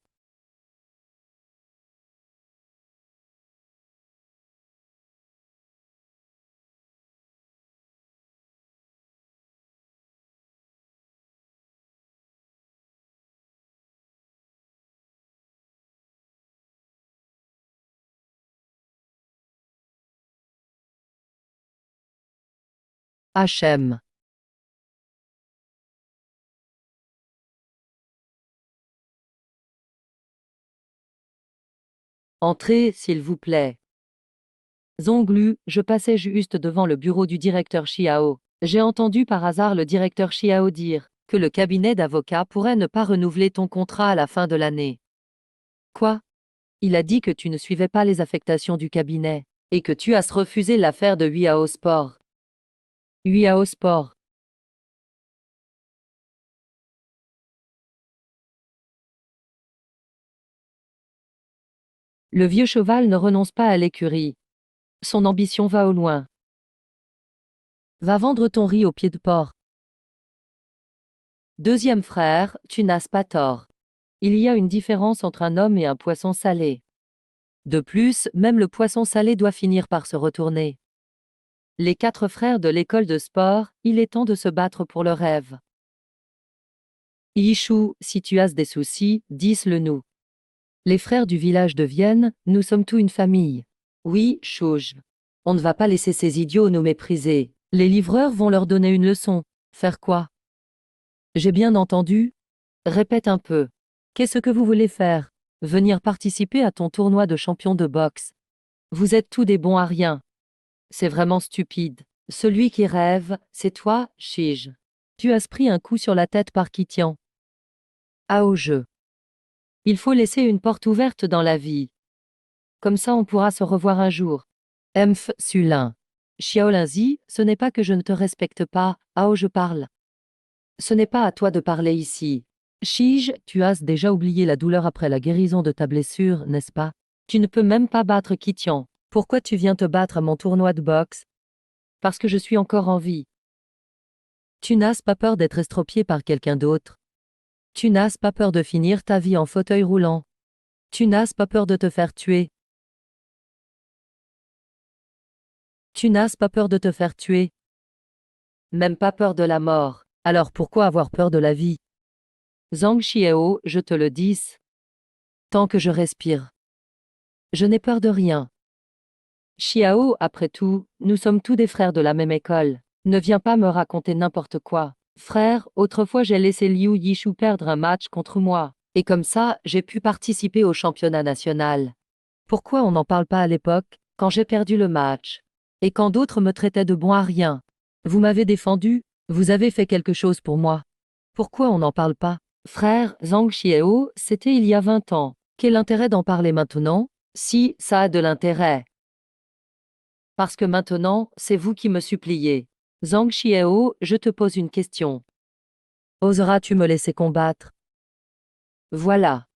HM. Entrez, s'il vous plaît. Zonglu, je passais juste devant le bureau du directeur Xiao. J'ai entendu par hasard le directeur Xiao dire que le cabinet d'avocats pourrait ne pas renouveler ton contrat à la fin de l'année. Quoi? Il a dit que tu ne suivais pas les affectations du cabinet et que tu as refusé l'affaire de Huiao Sport. Huiao Sport. Le vieux cheval ne renonce pas à l'écurie. Son ambition va au loin. Va vendre ton riz au pied de porc. Deuxième frère, tu n'as pas tort. Il y a une différence entre un homme et un poisson salé. De plus, même le poisson salé doit finir par se retourner. Les quatre frères de l'école de sport, il est temps de se battre pour le rêve. Yishu, si tu as des soucis, dis-le nous. Les frères du village de Vienne, nous sommes tous une famille. Oui, Chouj. On ne va pas laisser ces idiots nous mépriser. Les livreurs vont leur donner une leçon. Faire quoi? J'ai bien entendu. Répète un peu. Qu'est-ce que vous voulez faire? Venir participer à ton tournoi de champion de boxe. Vous êtes tous des bons à rien. C'est vraiment stupide. Celui qui rêve, c'est toi, Shige. Tu as pris un coup sur la tête par Kitian. Ah au jeu. Il faut laisser une porte ouverte dans la vie. Comme ça on pourra se revoir un jour. Emph Sulin. Xiaolinzi, ce n'est pas que je ne te respecte pas, Ao je parle. Ce n'est pas à toi de parler ici. Shige, tu as déjà oublié la douleur après la guérison de ta blessure, n'est-ce pas? Tu ne peux même pas battre Kitian. Pourquoi tu viens te battre à mon tournoi de boxe? Parce que je suis encore en vie. Tu n'as pas peur d'être estropié par quelqu'un d'autre. Tu n'as pas peur de finir ta vie en fauteuil roulant. Tu n'as pas peur de te faire tuer. Tu n'as pas peur de te faire tuer. Même pas peur de la mort. Alors pourquoi avoir peur de la vie? Zhang Xiao, je te le dis. Tant que je respire. Je n'ai peur de rien. Xiao, après tout, nous sommes tous des frères de la même école. Ne viens pas me raconter n'importe quoi. Frère, autrefois j'ai laissé Liu Yishu perdre un match contre moi. Et comme ça, j'ai pu participer au championnat national. Pourquoi on n'en parle pas à l'époque, quand j'ai perdu le match? Et quand d'autres me traitaient de bon à rien? Vous m'avez défendu, vous avez fait quelque chose pour moi. Pourquoi on n'en parle pas? Frère, Zhang Xiao, c'était il y a 20 ans. Quel intérêt d'en parler maintenant? Si, ça a de l'intérêt. Parce que maintenant, c'est vous qui me suppliez. Zhang Xiao, je te pose une question. Oseras-tu me laisser combattre? Voilà.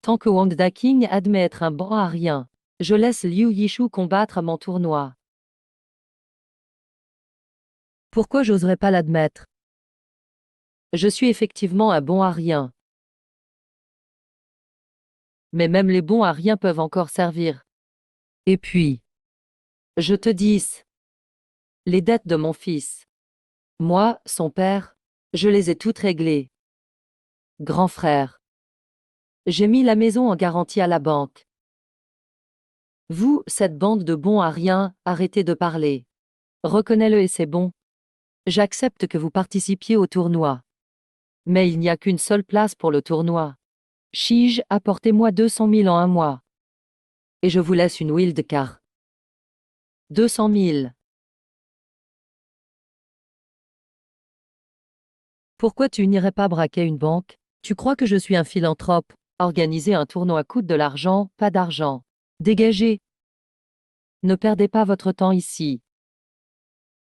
Tant que Wang Daking admet être un bon à rien, je laisse Liu Yishu combattre à mon tournoi. Pourquoi j'oserais pas l'admettre? Je suis effectivement un bon à rien. Mais même les bons à rien peuvent encore servir. Et puis, je te dis, les dettes de mon fils. Moi, son père, je les ai toutes réglées. Grand frère. J'ai mis la maison en garantie à la banque. Vous, cette bande de bons à rien, arrêtez de parler. Reconnais-le et c'est bon. J'accepte que vous participiez au tournoi. Mais il n'y a qu'une seule place pour le tournoi. Shige, apportez-moi 200 000 en un mois. Et je vous laisse une wildcard. 200 000. Pourquoi tu n'irais pas braquer une banque? Tu crois que je suis un philanthrope? Organiser un tournoi coûte de l'argent, pas d'argent. Dégagez. Ne perdez pas votre temps ici.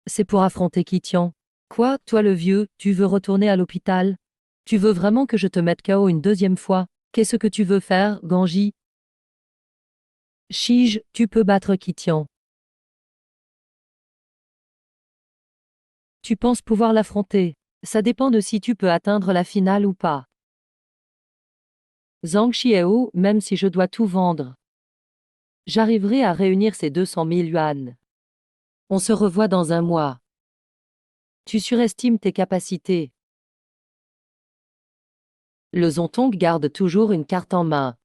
C'est pour affronter Kitian. Quoi, toi le vieux, tu veux retourner à l'hôpital? Tu veux vraiment que je te mette KO une deuxième fois? Qu'est-ce que tu veux faire, Ganji? Shige, tu peux battre Kitian. Tu penses pouvoir l'affronter? Ça dépend de si tu peux atteindre la finale ou pas. Zhang Xiao, même si je dois tout vendre, j'arriverai à réunir ces 200 000 yuan. On se revoit dans un mois. Tu surestimes tes capacités. Le Zontong garde toujours une carte en main.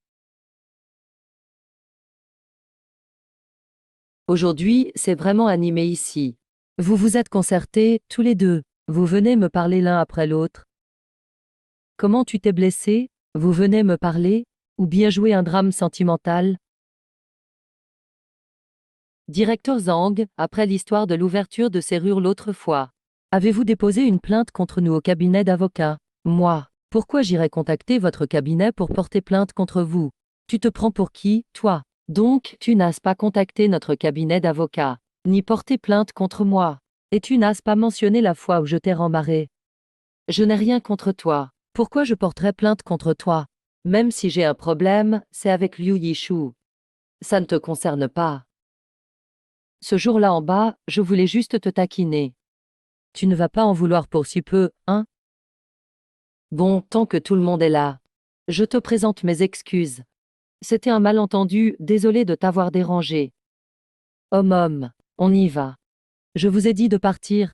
Aujourd'hui, c'est vraiment animé ici. Vous vous êtes concertés, tous les deux. Vous venez me parler l'un après l'autre. Comment tu t'es blessé? Vous venez me parler? Ou bien jouer un drame sentimental? Directeur Zhang, après l'histoire de l'ouverture de serrure l'autre fois. Avez-vous déposé une plainte contre nous au cabinet d'avocats? Moi. Pourquoi j'irais contacter votre cabinet pour porter plainte contre vous? Tu te prends pour qui, toi? Donc, tu n'as pas contacté notre cabinet d'avocats, ni porté plainte contre moi. Et tu n'as pas mentionné la fois où je t'ai rembarré. Je n'ai rien contre toi. Pourquoi je porterais plainte contre toi? Même si j'ai un problème, c'est avec Liu Yishu. Ça ne te concerne pas. Ce jour-là en bas, je voulais juste te taquiner. Tu ne vas pas en vouloir pour si peu, hein? Bon, tant que tout le monde est là. Je te présente mes excuses. C'était un malentendu, désolé de t'avoir dérangé. Homme, on y va. Je vous ai dit de partir.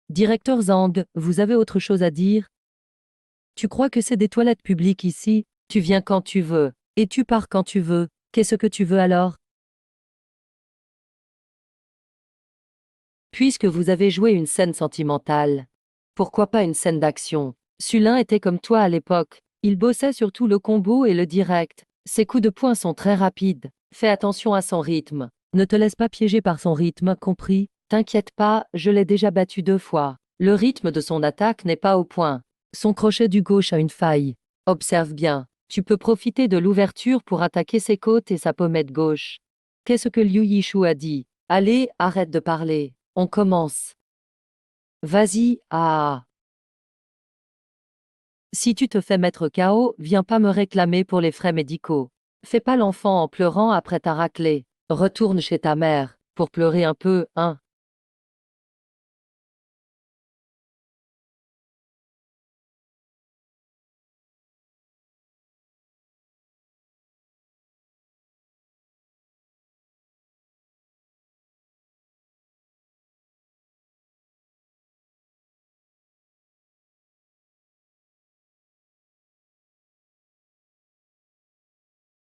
Directeur Zhang, vous avez autre chose à dire? Tu crois que c'est des toilettes publiques ici? Tu viens quand tu veux, et tu pars quand tu veux. Qu'est-ce que tu veux alors? Puisque vous avez joué une scène sentimentale, pourquoi pas une scène d'action? Sulin était comme toi à l'époque. Il bossait surtout le combo et le direct. Ses coups de poing sont très rapides. Fais attention à son rythme. Ne te laisse pas piéger par son rythme, compris? T'inquiète pas, je l'ai déjà battu 2 fois. Le rythme de son attaque n'est pas au point. Son crochet du gauche a une faille. Observe bien. Tu peux profiter de l'ouverture pour attaquer ses côtes et sa pommette gauche. Qu'est-ce que Liu Yishu a dit? Allez, arrête de parler. On commence. Vas-y, ah. Si tu te fais mettre KO, viens pas me réclamer pour les frais médicaux. Fais pas l'enfant en pleurant après ta raclée. Retourne chez ta mère, pour pleurer un peu, hein.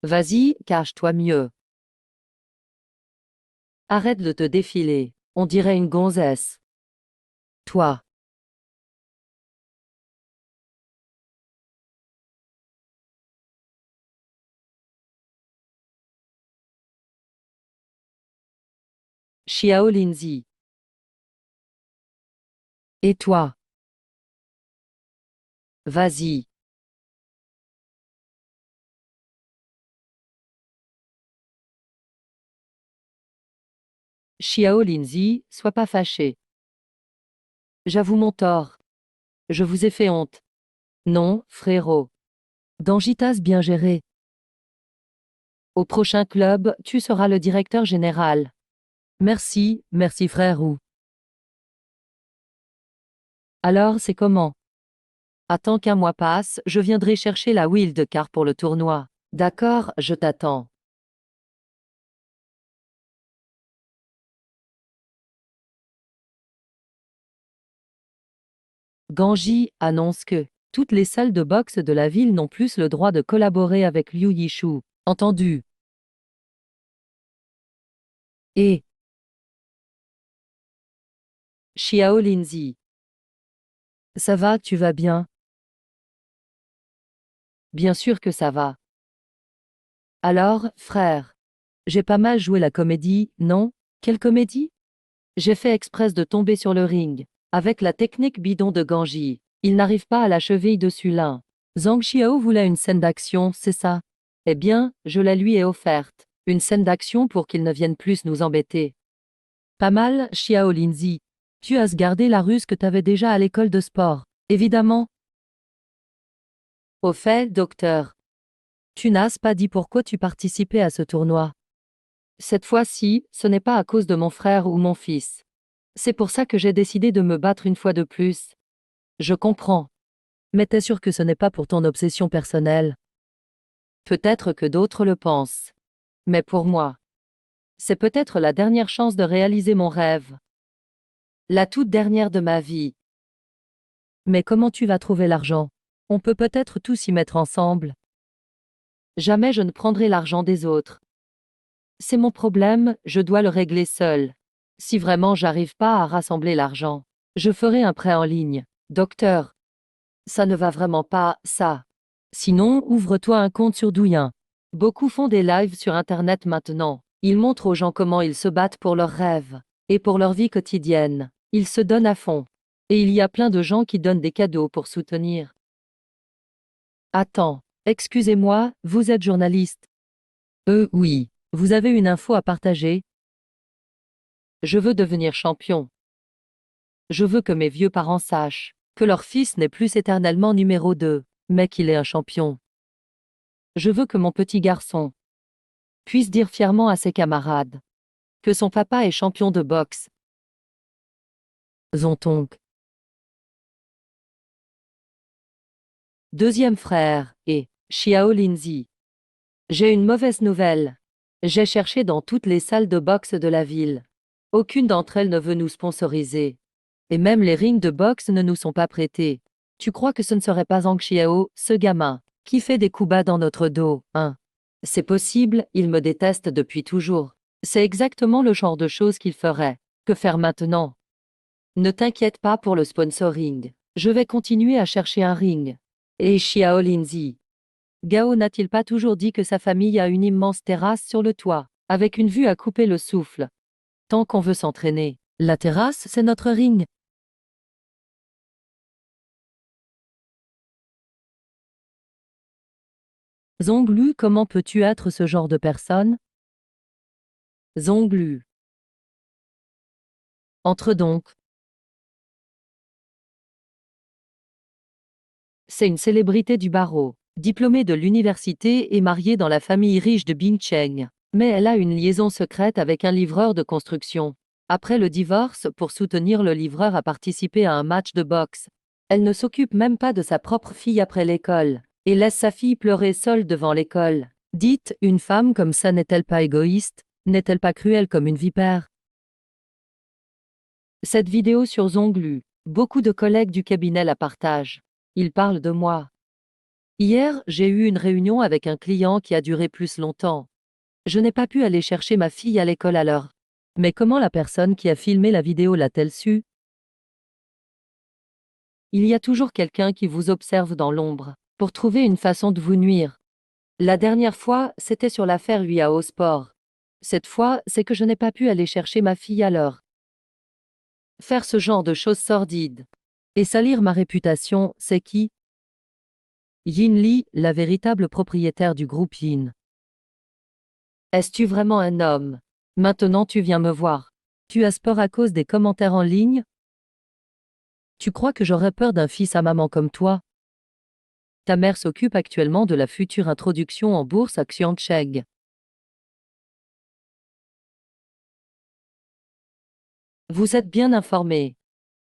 Vas-y, cache-toi mieux. Arrête de te défiler. On dirait une gonzesse. Toi. Xiao Linzi. Et toi. Vas-y. Xiao Linzi, sois pas fâché. J'avoue mon tort. Je vous ai fait honte. Non, frérot. Dangitas bien géré. Au prochain club, tu seras le directeur général. Merci, merci frérot. Alors c'est comment? Attends qu'un mois passe, je viendrai chercher la wildcard pour le tournoi. D'accord, je t'attends. Ganji annonce que toutes les salles de boxe de la ville n'ont plus le droit de collaborer avec Liu Yishu. Entendu. Et Xiao Linzi. Ça va, tu vas bien? Bien sûr que ça va. Alors, frère, j'ai pas mal joué la comédie, non? Quelle comédie? J'ai fait exprès de tomber sur le ring. Avec la technique bidon de Ganji, il n'arrive pas à la cheville de Sulin. Zhang Xiao voulait une scène d'action, c'est ça? Eh bien, je la lui ai offerte. Une scène d'action pour qu'ils ne viennent plus nous embêter. Pas mal, Xiao Lindsay. Tu as gardé la ruse que t'avais déjà à l'école de sport, évidemment. Au fait, docteur, tu n'as pas dit pourquoi tu participais à ce tournoi. Cette fois-ci, ce n'est pas à cause de mon frère ou mon fils. C'est pour ça que j'ai décidé de me battre une fois de plus. Je comprends. Mais t'es sûr que ce n'est pas pour ton obsession personnelle? Peut-être que d'autres le pensent. Mais pour moi, c'est peut-être la dernière chance de réaliser mon rêve. La toute dernière de ma vie. Mais comment tu vas trouver l'argent? On peut peut-être tous y mettre ensemble. Jamais je ne prendrai l'argent des autres. C'est mon problème, je dois le régler seul. Si vraiment j'arrive pas à rassembler l'argent, je ferai un prêt en ligne. Docteur, ça ne va vraiment pas, ça. Sinon, ouvre-toi un compte sur Douyin. Beaucoup font des lives sur Internet maintenant. Ils montrent aux gens comment ils se battent pour leurs rêves et pour leur vie quotidienne. Ils se donnent à fond. Et il y a plein de gens qui donnent des cadeaux pour soutenir. Attends, excusez-moi, vous êtes journaliste? Oui. Vous avez une info à partager? Je veux devenir champion. Je veux que mes vieux parents sachent que leur fils n'est plus éternellement numéro 2, mais qu'il est un champion. Je veux que mon petit garçon puisse dire fièrement à ses camarades que son papa est champion de boxe. Zontong. Deuxième frère, et Xiao Lindsay. J'ai une mauvaise nouvelle. J'ai cherché dans toutes les salles de boxe de la ville. Aucune d'entre elles ne veut nous sponsoriser. Et même les rings de boxe ne nous sont pas prêtés. Tu crois que ce ne serait pas Zhang Xiao, ce gamin, qui fait des coups bas dans notre dos, hein? C'est possible, il me déteste depuis toujours. C'est exactement le genre de choses qu'il ferait. Que faire maintenant? Ne t'inquiète pas pour le sponsoring. Je vais continuer à chercher un ring. Et Xiao Lindsay. Gao n'a-t-il pas toujours dit que sa famille a une immense terrasse sur le toit, avec une vue à couper le souffle? Tant qu'on veut s'entraîner, la terrasse, c'est notre ring. Zonglu, comment peux-tu être ce genre de personne? Zonglu. Entre donc. C'est une célébrité du barreau, diplômée de l'université et mariée dans la famille riche de Bingcheng. Mais elle a une liaison secrète avec un livreur de construction. Après le divorce, pour soutenir le livreur à participer à un match de boxe, elle ne s'occupe même pas de sa propre fille après l'école, et laisse sa fille pleurer seule devant l'école. Dites, une femme comme ça n'est-elle pas égoïste? N'est-elle pas cruelle comme une vipère? Cette vidéo sur Zonglu, beaucoup de collègues du cabinet la partagent. Ils parlent de moi. Hier, j'ai eu une réunion avec un client qui a duré plus longtemps. Je n'ai pas pu aller chercher ma fille à l'école à l'heure. Mais comment la personne qui a filmé la vidéo l'a-t-elle su? Il y a toujours quelqu'un qui vous observe dans l'ombre, pour trouver une façon de vous nuire. La dernière fois, c'était sur l'affaire Yuao Sport. Cette fois, c'est que je n'ai pas pu aller chercher ma fille à l'heure. Faire ce genre de choses sordides et salir ma réputation, c'est qui? Yin Li, la véritable propriétaire du groupe Yin. Es-tu vraiment un homme? Maintenant tu viens me voir. Tu as peur à cause des commentaires en ligne? Tu crois que j'aurais peur d'un fils à maman comme toi? Ta mère s'occupe actuellement de la future introduction en bourse à Xiangcheng. Vous êtes bien informé.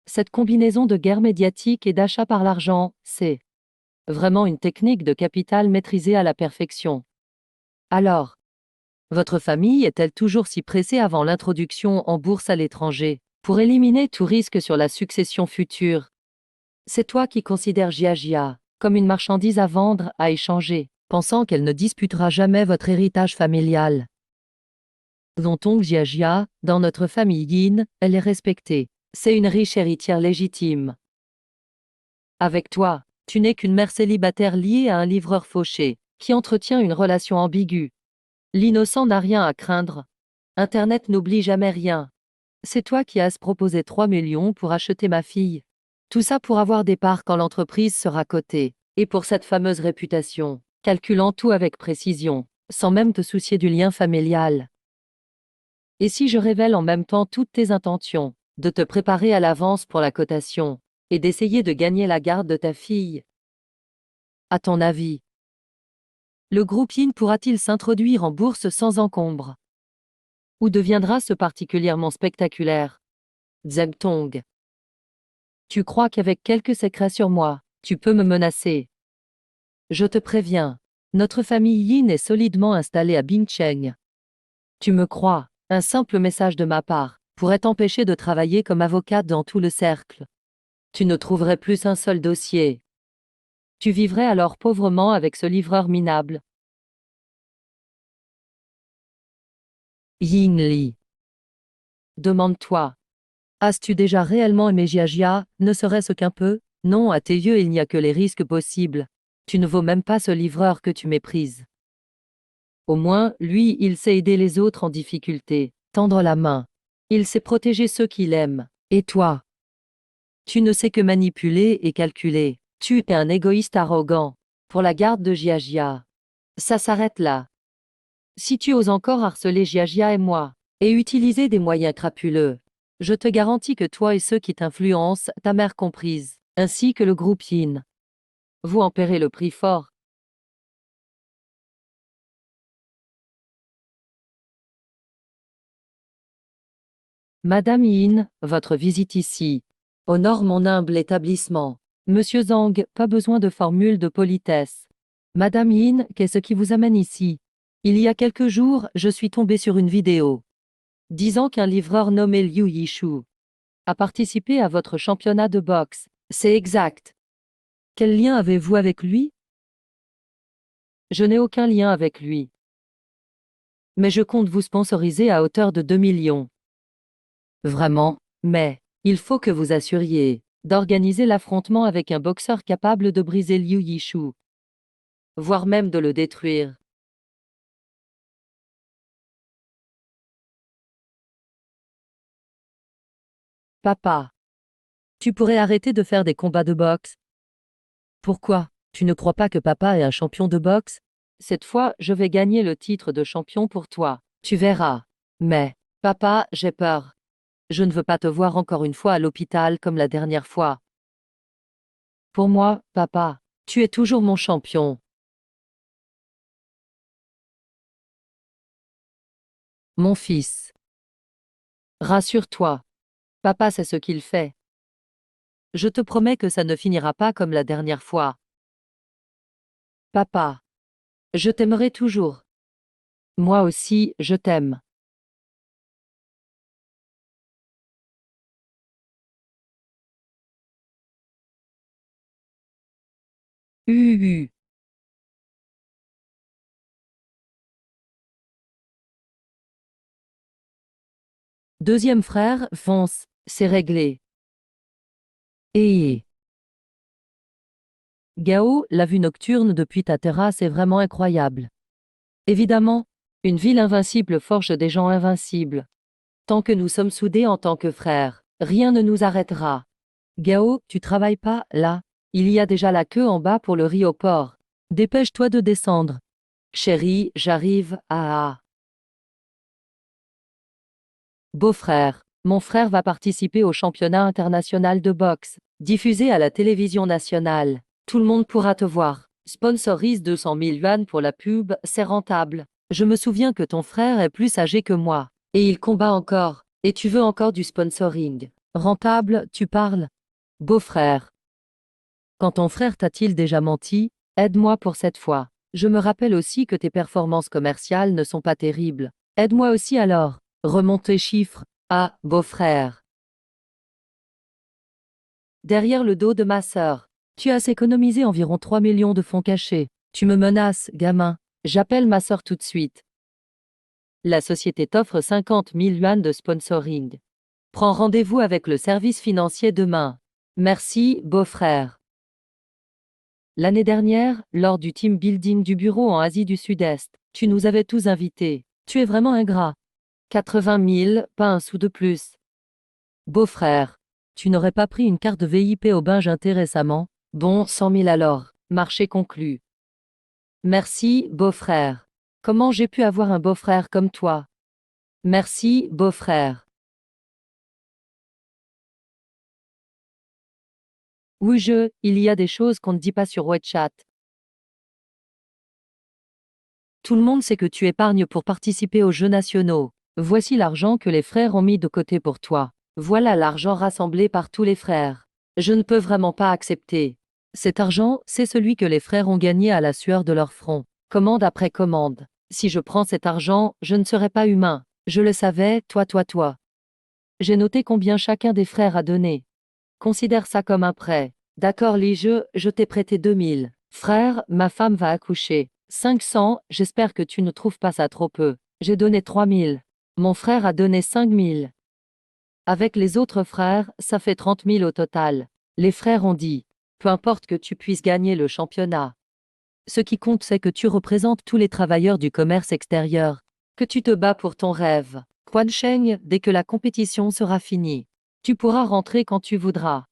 Cette combinaison de guerre médiatique et d'achat par l'argent, c'est vraiment une technique de capital maîtrisée à la perfection. Alors, votre famille est-elle toujours si pressée avant l'introduction en bourse à l'étranger, pour éliminer tout risque sur la succession future? C'est toi qui considères Jia comme une marchandise à vendre, à échanger, pensant qu'elle ne disputera jamais votre héritage familial. Zontong Jia, dans notre famille Yin, elle est respectée. C'est une riche héritière légitime. Avec toi, tu n'es qu'une mère célibataire liée à un livreur fauché, qui entretient une relation ambiguë. L'innocent n'a rien à craindre. Internet n'oublie jamais rien. C'est toi qui as proposé 3 millions pour acheter ma fille. Tout ça pour avoir des parts quand l'entreprise sera cotée. Et pour cette fameuse réputation, calculant tout avec précision. sans même te soucier du lien familial. Et si je révèle en même temps toutes tes intentions, de te préparer à l'avance pour la cotation, et d'essayer de gagner la garde de ta fille? À ton avis, le groupe Yin pourra-t-il s'introduire en bourse sans encombre? Ou deviendra-ce particulièrement spectaculaire? Zheng Tong. Tu crois qu'avec quelques secrets sur moi, tu peux me menacer? Je te préviens, notre famille Yin est solidement installée à Bingcheng. Tu me crois, un simple message de ma part pourrait t'empêcher de travailler comme avocate dans tout le cercle. Tu ne trouverais plus un seul dossier. Tu vivrais alors pauvrement avec ce livreur minable. Ying Li. Demande-toi. As-tu déjà réellement aimé Jiajia, ne serait-ce qu'un peu? Non, à tes yeux il n'y a que les risques possibles. Tu ne vaux même pas ce livreur que tu méprises. Au moins, lui, il sait aider les autres en difficulté, tendre la main. Il sait protéger ceux qu'il aime. Et toi? Tu ne sais que manipuler et calculer. Tu es un égoïste arrogant. Pour la garde de Jiajia. Ça s'arrête là. Si tu oses encore harceler Jiajia et moi, et utiliser des moyens crapuleux, je te garantis que toi et ceux qui t'influencent, ta mère comprise, ainsi que le groupe Yin, vous en paierez le prix fort. Madame Yin, votre visite ici honore mon humble établissement. Monsieur Zhang, pas besoin de formule de politesse. Madame Yin, qu'est-ce qui vous amène ici? Il y a quelques jours, je suis tombé sur une vidéo disant qu'un livreur nommé Liu Yishu a participé à votre championnat de boxe. C'est exact. Quel lien avez-vous avec lui? Je n'ai aucun lien avec lui. Mais je compte vous sponsoriser à hauteur de 2 millions. Vraiment? Mais, il faut que vous assuriez d'organiser l'affrontement avec un boxeur capable de briser Liu Yishu, voire même de le détruire. Papa, tu pourrais arrêter de faire des combats de boxe? Pourquoi? Tu ne crois pas que papa est un champion de boxe? Cette fois, je vais gagner le titre de champion pour toi. Tu verras. Mais, papa, j'ai peur. Je ne veux pas te voir encore une fois à l'hôpital comme la dernière fois. Pour moi, papa, tu es toujours mon champion. Mon fils. Rassure-toi. Papa sait ce qu'il fait. Je te promets que ça ne finira pas comme la dernière fois. Papa. Je t'aimerai toujours. Moi aussi, je t'aime. UU. Deuxième frère, fonce, c'est réglé. Et Gao, la vue nocturne depuis ta terrasse est vraiment incroyable. Évidemment, une ville invincible forge des gens invincibles. Tant que nous sommes soudés en tant que frères, rien ne nous arrêtera. Gao, tu travailles pas, là? Il y a déjà la queue en bas pour le riz au porc. Dépêche-toi de descendre. Chérie, j'arrive, ah ah. Beau-frère, mon frère va participer au championnat international de boxe, diffusé à la télévision nationale. Tout le monde pourra te voir. Sponsorise 200 000 yuan pour la pub, c'est rentable. Je me souviens que ton frère est plus âgé que moi. Et il combat encore. Et tu veux encore du sponsoring. Rentable, tu parles? Beau-frère. Quand ton frère t'a-t-il déjà menti? Aide-moi pour cette fois. Je me rappelle aussi que tes performances commerciales ne sont pas terribles. Aide-moi aussi alors. Remonte tes chiffres. Ah, beau-frère. Derrière le dos de ma sœur. Tu as économisé environ 3 millions de fonds cachés. Tu me menaces, gamin. J'appelle ma sœur tout de suite. La société t'offre 50 000 yuan de sponsoring. Prends rendez-vous avec le service financier demain. Merci, beau-frère. L'année dernière, lors du team building du bureau en Asie du Sud-Est, tu nous avais tous invités. Tu es vraiment ingrat. 80 000, pas un sou de plus. Beau-frère, tu n'aurais pas pris une carte de VIP au Binge récemment? Bon, 100 000 alors. Marché conclu. Merci, beau-frère. Comment j'ai pu avoir un beau-frère comme toi? Merci, beau-frère. Oui, il y a des choses qu'on ne dit pas sur WeChat. Tout le monde sait que tu épargnes pour participer aux Jeux nationaux. Voici l'argent que les frères ont mis de côté pour toi. Voilà l'argent rassemblé par tous les frères. Je ne peux vraiment pas accepter. Cet argent, c'est celui que les frères ont gagné à la sueur de leur front, commande après commande. Si je prends cet argent, je ne serai pas humain. Je le savais, toi. J'ai noté combien chacun des frères a donné. Considère ça comme un prêt. D'accord, je t'ai prêté 2000. Frère, ma femme va accoucher. 500, j'espère que tu ne trouves pas ça trop peu. J'ai donné 3000. Mon frère a donné 5000. Avec les autres frères, ça fait 30 000 au total. Les frères ont dit, peu importe que tu puisses gagner le championnat. Ce qui compte, c'est que tu représentes tous les travailleurs du commerce extérieur, que tu te bats pour ton rêve. Quan Sheng, dès que la compétition sera finie, tu pourras rentrer quand tu voudras.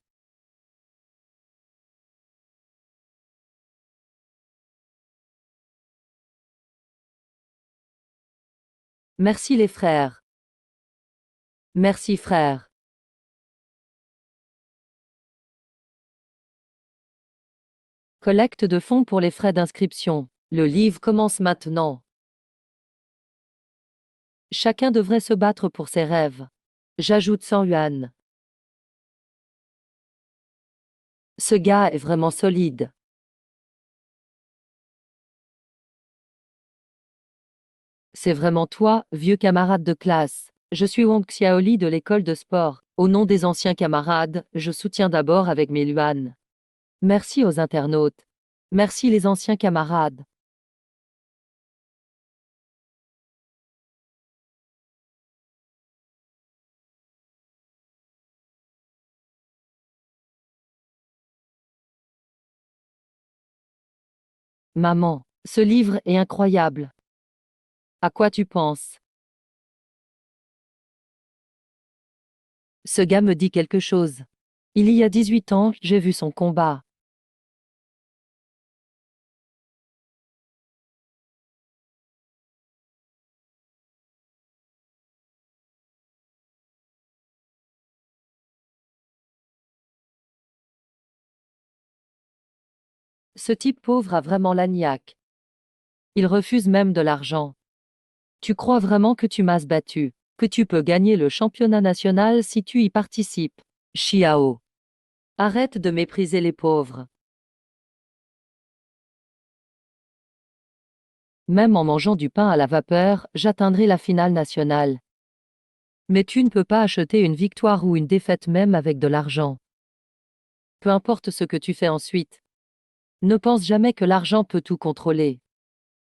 Merci les frères. Merci frère. Collecte de fonds pour les frais d'inscription. Le livre commence maintenant. Chacun devrait se battre pour ses rêves. J'ajoute 100 yuan. Ce gars est vraiment solide. C'est vraiment toi, vieux camarade de classe. Je suis Wang Xiaoli de l'école de sport. Au nom des anciens camarades, je soutiens d'abord avec mes yuan. Merci aux internautes. Merci les anciens camarades. Maman, ce livre est incroyable. À quoi tu penses? Ce gars me dit quelque chose. Il y a 18 ans, j'ai vu son combat. Ce type pauvre a vraiment l'agnac. Il refuse même de l'argent. Tu crois vraiment que tu m'as battu, que tu peux gagner le championnat national si tu y participes? Chiao. Arrête de mépriser les pauvres. Même en mangeant du pain à la vapeur, j'atteindrai la finale nationale. Mais tu ne peux pas acheter une victoire ou une défaite même avec de l'argent. Peu importe ce que tu fais ensuite. Ne pense jamais que l'argent peut tout contrôler.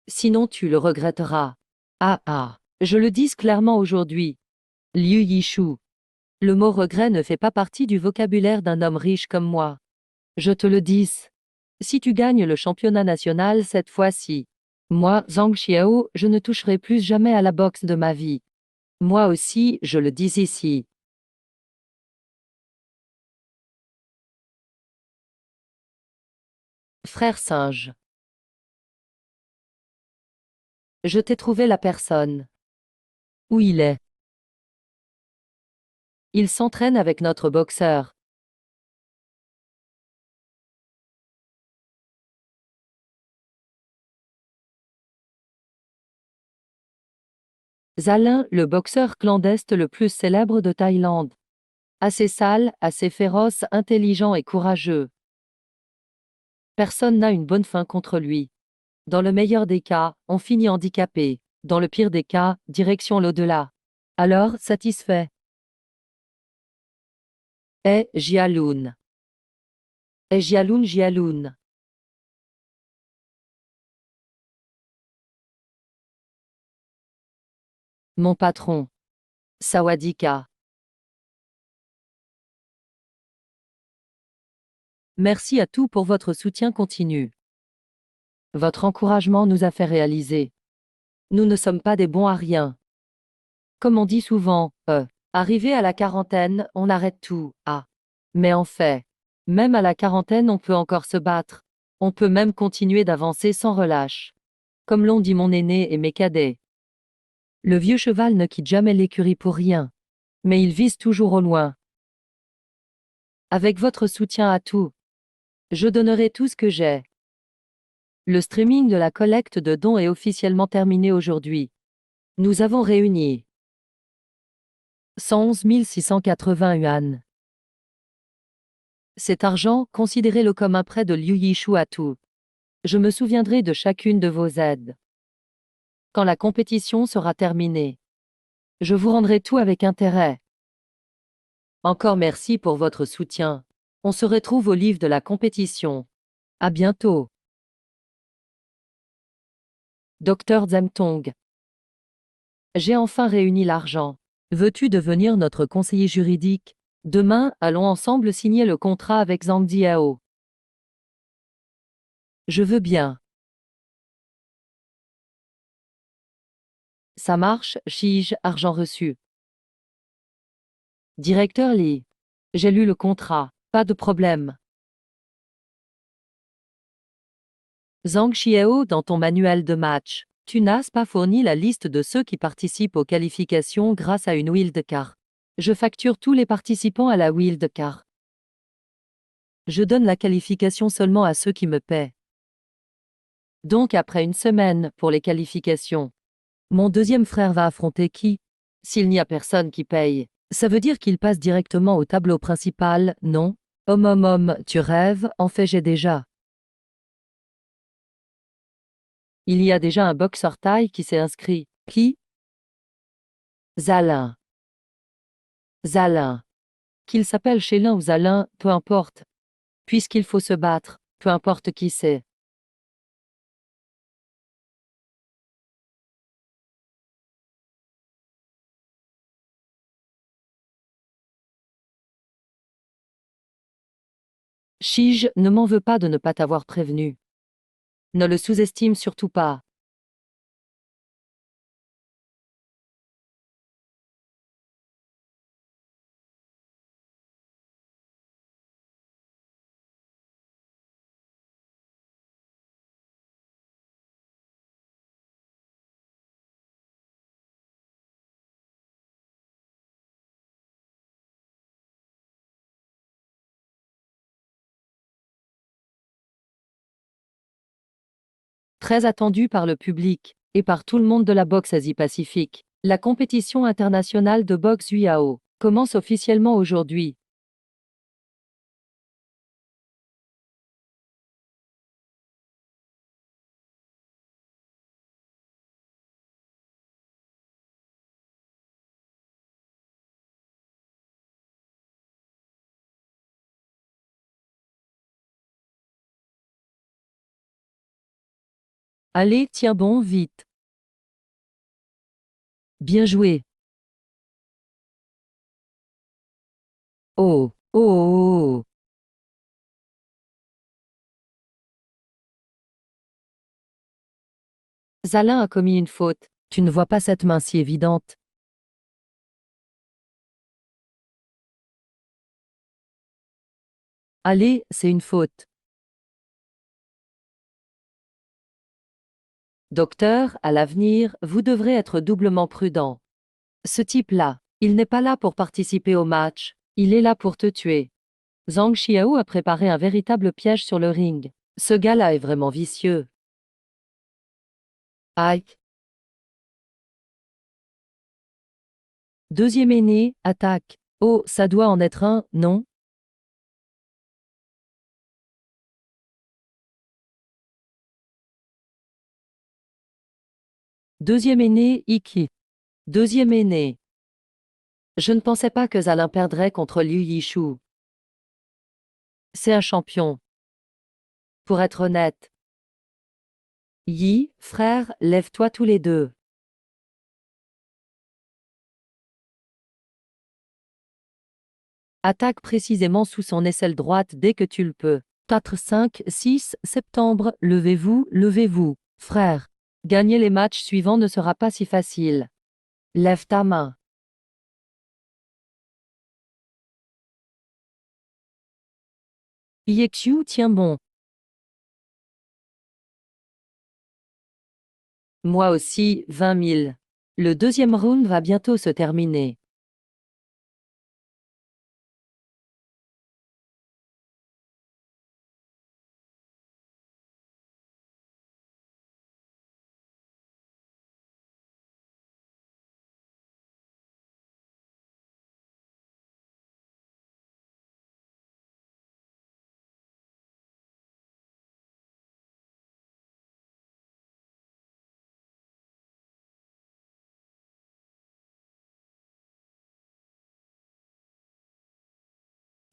Sinon tu le regretteras. Ah ah. Je le dis clairement aujourd'hui. Liu Yishu. Le mot regret ne fait pas partie du vocabulaire d'un homme riche comme moi. Je te le dis. Si tu gagnes le championnat national cette fois-ci, moi, Zhang Xiao, je ne toucherai plus jamais à la boxe de ma vie. Moi aussi, je le dis ici. Frère singe. Je t'ai trouvé la personne. Où il est? Il s'entraîne avec notre boxeur. Zalin, le boxeur clandestin le plus célèbre de Thaïlande. Assez sale, assez féroce, intelligent et courageux. Personne n'a une bonne fin contre lui. Dans le meilleur des cas, on finit handicapé. Dans le pire des cas, direction l'au-delà. Alors, satisfait. Jialoun. Jialoun. Mon patron. Sawadika. Merci à tous pour votre soutien continu. Votre encouragement nous a fait réaliser. Nous ne sommes pas des bons à rien. Comme on dit souvent, arrivé à la quarantaine, on arrête tout, ah. Mais en fait, même à la quarantaine, on peut encore se battre. On peut même continuer d'avancer sans relâche. comme l'ont dit mon aîné et mes cadets. Le vieux cheval ne quitte jamais l'écurie pour rien. Mais il vise toujours au loin. Avec votre soutien à tout, je donnerai tout ce que j'ai. Le streaming de la collecte de dons est officiellement terminé aujourd'hui. Nous avons réuni 111 680 yuan. Cet argent, considérez-le comme un prêt de Liu Yishu à tout. Je me souviendrai de chacune de vos aides. Quand la compétition sera terminée, je vous rendrai tout avec intérêt. Encore merci pour votre soutien. On se retrouve au livre de la compétition. À bientôt. Dr Zemtong. J'ai enfin réuni l'argent. Veux-tu devenir notre conseiller juridique? Demain, allons ensemble signer le contrat avec Zhang Diao. Je veux bien. Ça marche, Shige, argent reçu. Directeur Li. J'ai lu le contrat. Pas de problème. Zhang Xiao, dans ton manuel de match, tu n'as pas fourni la liste de ceux qui participent aux qualifications grâce à une wildcard. Je facture tous les participants à la wildcard. Je donne la qualification seulement à ceux qui me paient. Donc après une semaine pour les qualifications. Mon deuxième frère va affronter qui? S'il n'y a personne qui paye, ça veut dire qu'il passe directement au tableau principal, non? Tu rêves, en fait j'ai déjà. Il y a déjà un boxeur thaï qui s'est inscrit. Qui? Zalin. Zalin. Qu'il s'appelle Chélin ou Zalin, peu importe. Puisqu'il faut se battre, peu importe qui c'est. Shige, ne m'en veux pas de ne pas t'avoir prévenu. Ne le sous-estime surtout pas. Très attendu par le public et par tout le monde de la boxe Asie-Pacifique. La compétition internationale de boxe UIAO commence officiellement aujourd'hui. Allez, tiens bon, vite. Bien joué. Oh, oh, oh, oh. Zalin a commis une faute. Tu ne vois pas cette main si évidente. Allez, c'est une faute. Docteur, à l'avenir, vous devrez être doublement prudent. Ce type-là, il n'est pas là pour participer au match, il est là pour te tuer. Zhang Xiao a préparé un véritable piège sur le ring. Ce gars-là est vraiment vicieux. Aïe. Deuxième aîné, attaque. Oh, ça doit en être un, non? Deuxième aîné, Iki. Deuxième aîné. Je ne pensais pas que Zalin perdrait contre Liu Yishu. C'est un champion. Pour être honnête. Yi, frère, lève-toi tous les deux. Attaque précisément sous son aisselle droite dès que tu le peux. 4, 5, 6 septembre, levez-vous, levez-vous, frère. Gagner les matchs suivants ne sera pas si facile. Lève ta main. Yekyu tient bon. Moi aussi, 20 000. Le deuxième round va bientôt se terminer.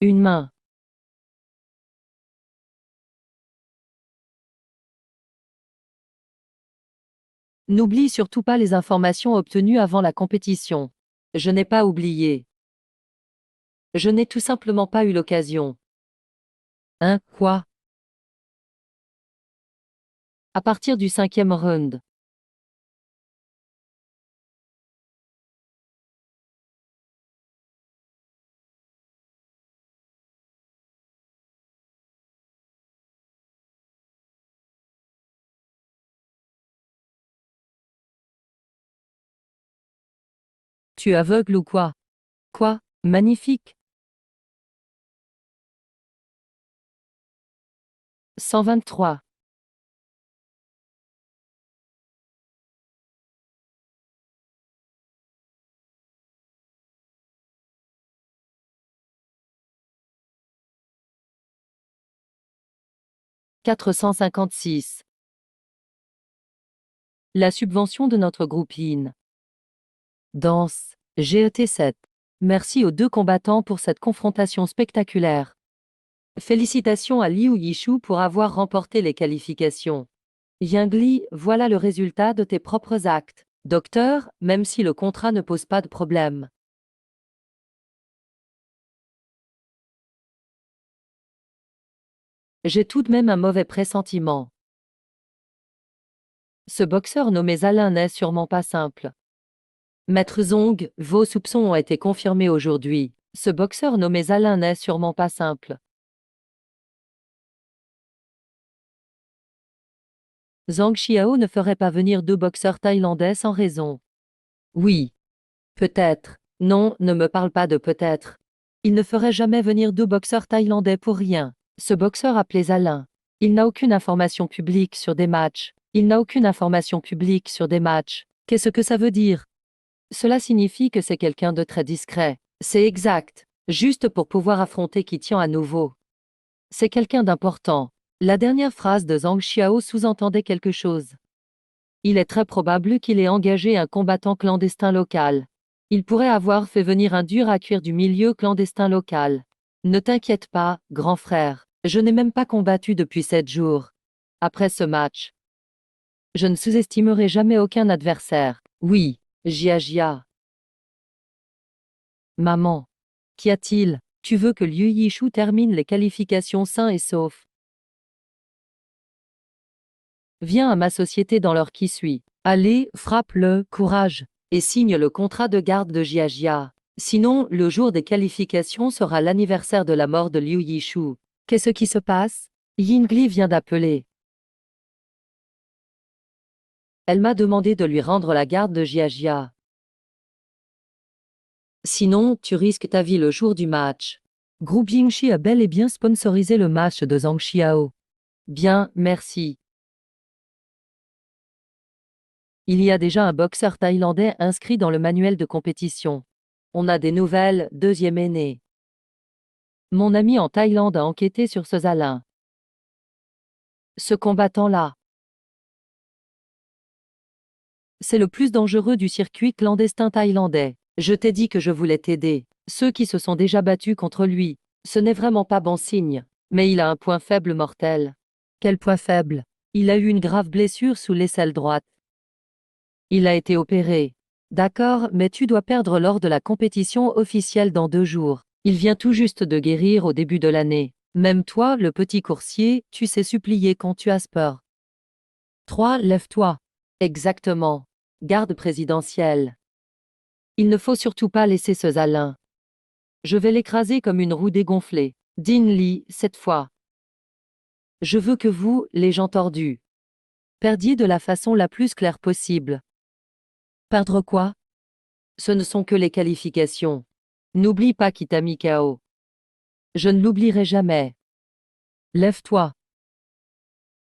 Une main. N'oublie surtout pas les informations obtenues avant la compétition. Je n'ai pas oublié. Je n'ai tout simplement pas eu l'occasion. Hein, quoi? À partir du cinquième round. Tu es aveugle ou quoi? Quoi? Magnifique. 123. 456. La subvention de notre groupe IN. Danse. GET7. Merci aux deux combattants pour cette confrontation spectaculaire. Félicitations à Liu Yishu pour avoir remporté les qualifications. Yingli, voilà le résultat de tes propres actes. Docteur, même si le contrat ne pose pas de problème. J'ai tout de même un mauvais pressentiment. Ce boxeur nommé Zalin n'est sûrement pas simple. Maître Zong, vos soupçons ont été confirmés aujourd'hui. Ce boxeur nommé Zalin n'est sûrement pas simple. Zhang Xiao ne ferait pas venir deux boxeurs thaïlandais sans raison. Oui. Peut-être. Non, ne me parle pas de peut-être. Il ne ferait jamais venir deux boxeurs thaïlandais pour rien. Ce boxeur appelé Zalin. Il n'a aucune information publique sur des matchs. Il n'a aucune information publique sur des matchs. Qu'est-ce que ça veut dire? Cela signifie que c'est quelqu'un de très discret. C'est exact. Juste pour pouvoir affronter Kitian à nouveau. C'est quelqu'un d'important. La dernière phrase de Zhang Xiao sous-entendait quelque chose. Il est très probable qu'il ait engagé un combattant clandestin local. Il pourrait avoir fait venir un dur à cuire du milieu clandestin local. Ne t'inquiète pas, grand frère. Je n'ai même pas combattu depuis 7 jours. Après ce match, je ne sous-estimerai jamais aucun adversaire. Oui, Jia. Maman. Qu'y a-t-il? Tu veux que Liu Yishu termine les qualifications sains et saufs? Viens à ma société dans l'heure qui suit. Allez, frappe-le, courage, et signe le contrat de garde de Jia. Sinon, le jour des qualifications sera l'anniversaire de la mort de Liu Yishu. Qu'est-ce qui se passe? Yingli vient d'appeler. Elle m'a demandé de lui rendre la garde de Jia. Sinon, tu risques ta vie le jour du match. Groupe Yingxi a bel et bien sponsorisé le match de Zhang Xiao. Bien, merci. Il y a déjà un boxeur thaïlandais inscrit dans le manuel de compétition. On a des nouvelles, deuxième aîné. Mon ami en Thaïlande a enquêté sur ce Zalin. Ce combattant-là. C'est le plus dangereux du circuit clandestin thaïlandais. Je t'ai dit que je voulais t'aider. Ceux qui se sont déjà battus contre lui. Ce n'est vraiment pas bon signe. Mais il a un point faible mortel. Quel point faible? Il a eu une grave blessure sous l'aisselle droite. Il a été opéré. D'accord, mais tu dois perdre lors de la compétition officielle dans 2 jours. Il vient tout juste de guérir au début de l'année. Même toi, le petit coursier, tu sais supplier quand tu as peur. 3. Lève-toi. Exactement. Garde présidentielle. Il ne faut surtout pas laisser ce Zalin. Je vais l'écraser comme une roue dégonflée. Din Li, cette fois. Je veux que vous, les gens tordus. Perdiez de la façon la plus claire possible. Perdre quoi? Ce ne sont que les qualifications. N'oublie pas qui t'a mis KO. Je ne l'oublierai jamais. Lève-toi.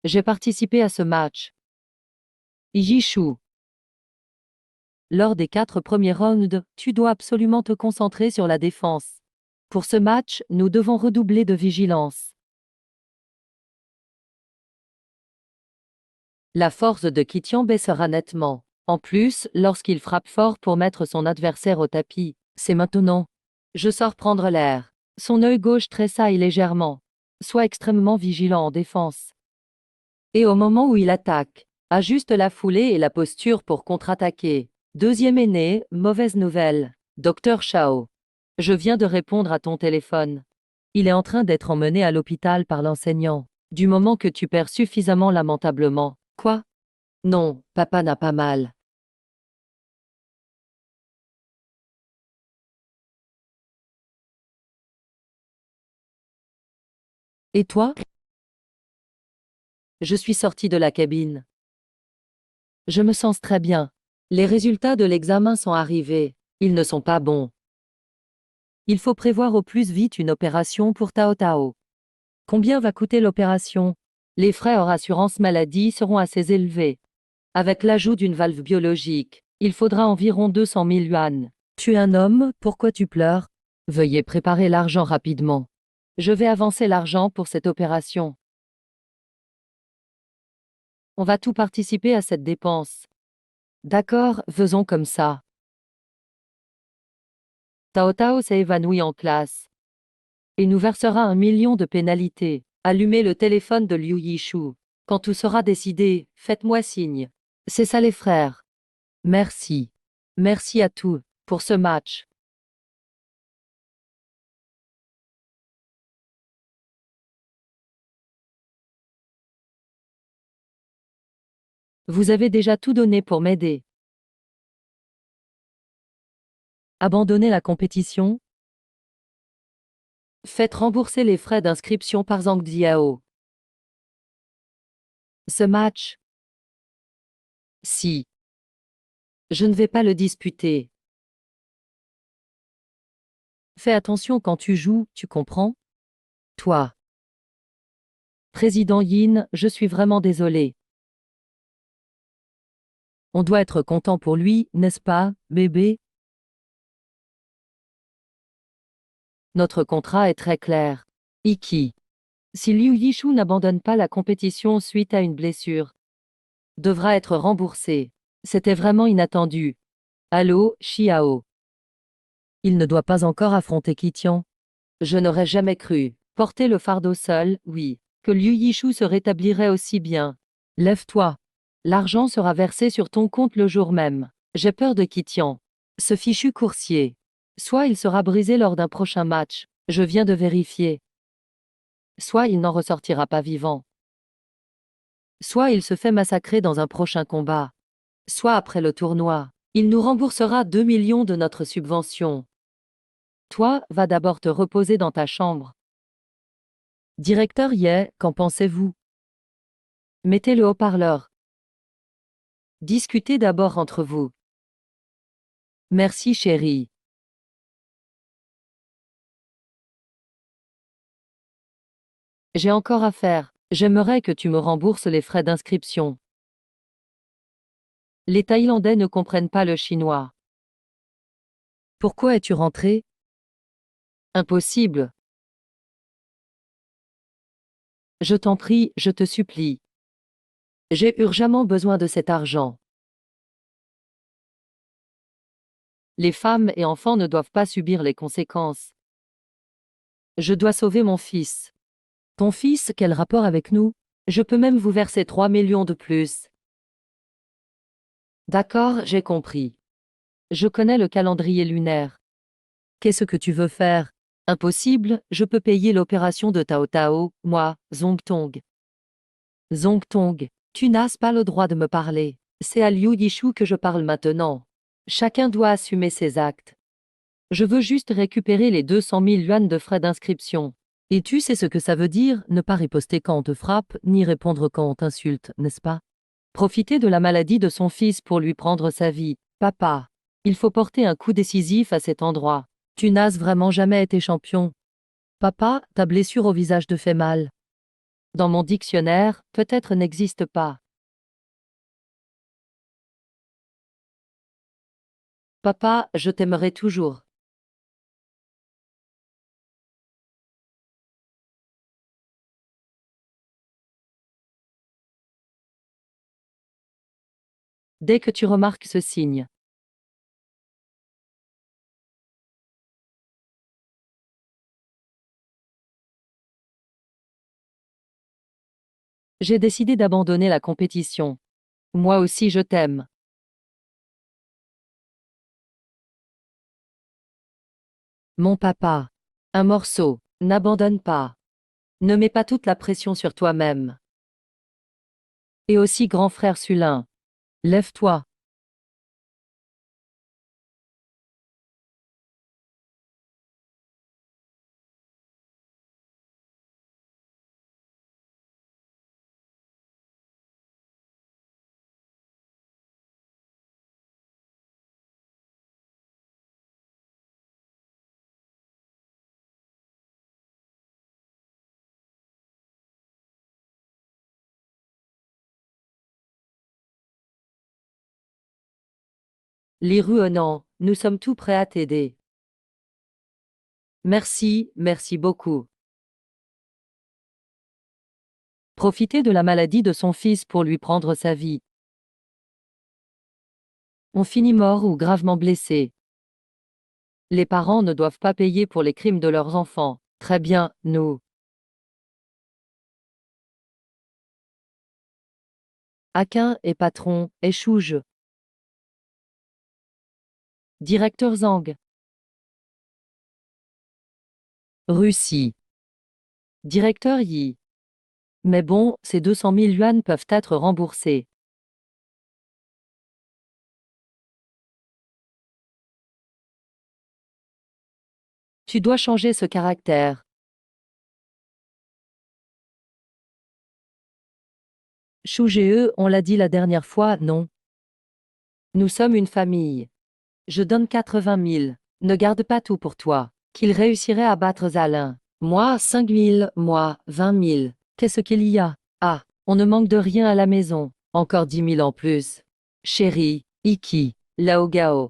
J'ai participé à ce match. Yishu. Lors des 4 premiers rounds, tu dois absolument te concentrer sur la défense. Pour ce match, nous devons redoubler de vigilance. La force de Kitian baissera nettement. En plus, lorsqu'il frappe fort pour mettre son adversaire au tapis, c'est maintenant. Je sors prendre l'air. Son œil gauche tressaille légèrement. Sois extrêmement vigilant en défense. Et au moment où il attaque, ajuste la foulée et la posture pour contre-attaquer. Deuxième aîné, mauvaise nouvelle. Docteur Shao. Je viens de répondre à ton téléphone. Il est en train d'être emmené à l'hôpital par l'enseignant. Du moment que tu perds suffisamment lamentablement. Quoi? Non, papa n'a pas mal. Et toi? Je suis sorti de la cabine. Je me sens très bien. Les résultats de l'examen sont arrivés. Ils ne sont pas bons. Il faut prévoir au plus vite une opération pour Tao Tao. Combien va coûter l'opération? Les frais hors assurance maladie seront assez élevés. Avec l'ajout d'une valve biologique, il faudra environ 200 000 yuan. Tu es un homme, pourquoi tu pleures? Veuillez préparer l'argent rapidement. Je vais avancer l'argent pour cette opération. On va tout participer à cette dépense. D'accord, faisons comme ça. Tao Tao s'est évanoui en classe. Il nous versera 1 million de pénalités. Allumez le téléphone de Liu Yishu. Quand tout sera décidé, faites-moi signe. C'est ça les frères. Merci. Merci à tous pour ce match. Vous avez déjà tout donné pour m'aider. Abandonnez la compétition? Faites rembourser les frais d'inscription par Zhang Diao. Ce match? Si. Je ne vais pas le disputer. Fais attention quand tu joues, tu comprends? Toi. Président Yin, je suis vraiment désolé. On doit être content pour lui, n'est-ce pas, bébé? Notre contrat est très clair. Iki. Si Liu Yishu n'abandonne pas la compétition suite à une blessure, devra être remboursé. C'était vraiment inattendu. Allô, Xiao. Il ne doit pas encore affronter Kitian. Je n'aurais jamais cru. Porter le fardeau seul, oui. Que Liu Yishu se rétablirait aussi bien. Lève-toi. L'argent sera versé sur ton compte le jour même. J'ai peur de Kitian. Ce fichu coursier. Soit il sera brisé lors d'un prochain match. Je viens de vérifier. Soit il n'en ressortira pas vivant. Soit il se fait massacrer dans un prochain combat. Soit après le tournoi, il nous remboursera 2 millions de notre subvention. Toi, va d'abord te reposer dans ta chambre. Directeur Ye, qu'en pensez-vous? Mettez le haut-parleur. Discutez d'abord entre vous. Merci chérie. J'ai encore à faire. J'aimerais que tu me rembourses les frais d'inscription. Les Thaïlandais ne comprennent pas le chinois. Pourquoi es-tu rentré? Impossible. Je t'en prie, je te supplie. J'ai urgemment besoin de cet argent. Les femmes et enfants ne doivent pas subir les conséquences. Je dois sauver mon fils. Ton fils, quel rapport avec nous? Je peux même vous verser 3 millions de plus. D'accord, j'ai compris. Je connais le calendrier lunaire. Qu'est-ce que tu veux faire? Impossible, je peux payer l'opération de Tao Tao, moi, Zong Tong. Zong Tong, tu n'as pas le droit de me parler. C'est à Liu Yishu que je parle maintenant. Chacun doit assumer ses actes. Je veux juste récupérer les 200 000 yuan de frais d'inscription. Et tu sais ce que ça veut dire, ne pas riposter quand on te frappe, ni répondre quand on t'insulte, n'est-ce pas? Profiter de la maladie de son fils pour lui prendre sa vie. Papa. Il faut porter un coup décisif à cet endroit. Tu n'as vraiment jamais été champion. Papa, ta blessure au visage te fait mal. Dans mon dictionnaire, peut-être n'existe pas. Papa, je t'aimerai toujours. Dès que tu remarques ce signe. J'ai décidé d'abandonner la compétition. Moi aussi je t'aime. Mon papa. Un morceau. N'abandonne pas. Ne mets pas toute la pression sur toi-même. Et aussi grand frère Sulin. Lève-toi. Les Ruenans, nous sommes tout prêts à t'aider. Merci, merci beaucoup. Profiter de la maladie de son fils pour lui prendre sa vie. On finit mort ou gravement blessé. Les parents ne doivent pas payer pour les crimes de leurs enfants. Très bien, nous. Aquin et patron, échouge. Directeur Zhang. Russie. Directeur Yi. Mais bon, ces 200 000 yuan peuvent être remboursés. Tu dois changer ce caractère. Chou GE, on l'a dit la dernière fois, non? Nous sommes une famille. Je donne 80 000. Ne garde pas tout pour toi. Qu'il réussirait à battre Zalin. Moi, 5 000, moi, 20 000. Qu'est-ce qu'il y a? Ah, on ne manque de rien à la maison. Encore 10 000 en plus. Chérie, Iki, Lao Gao.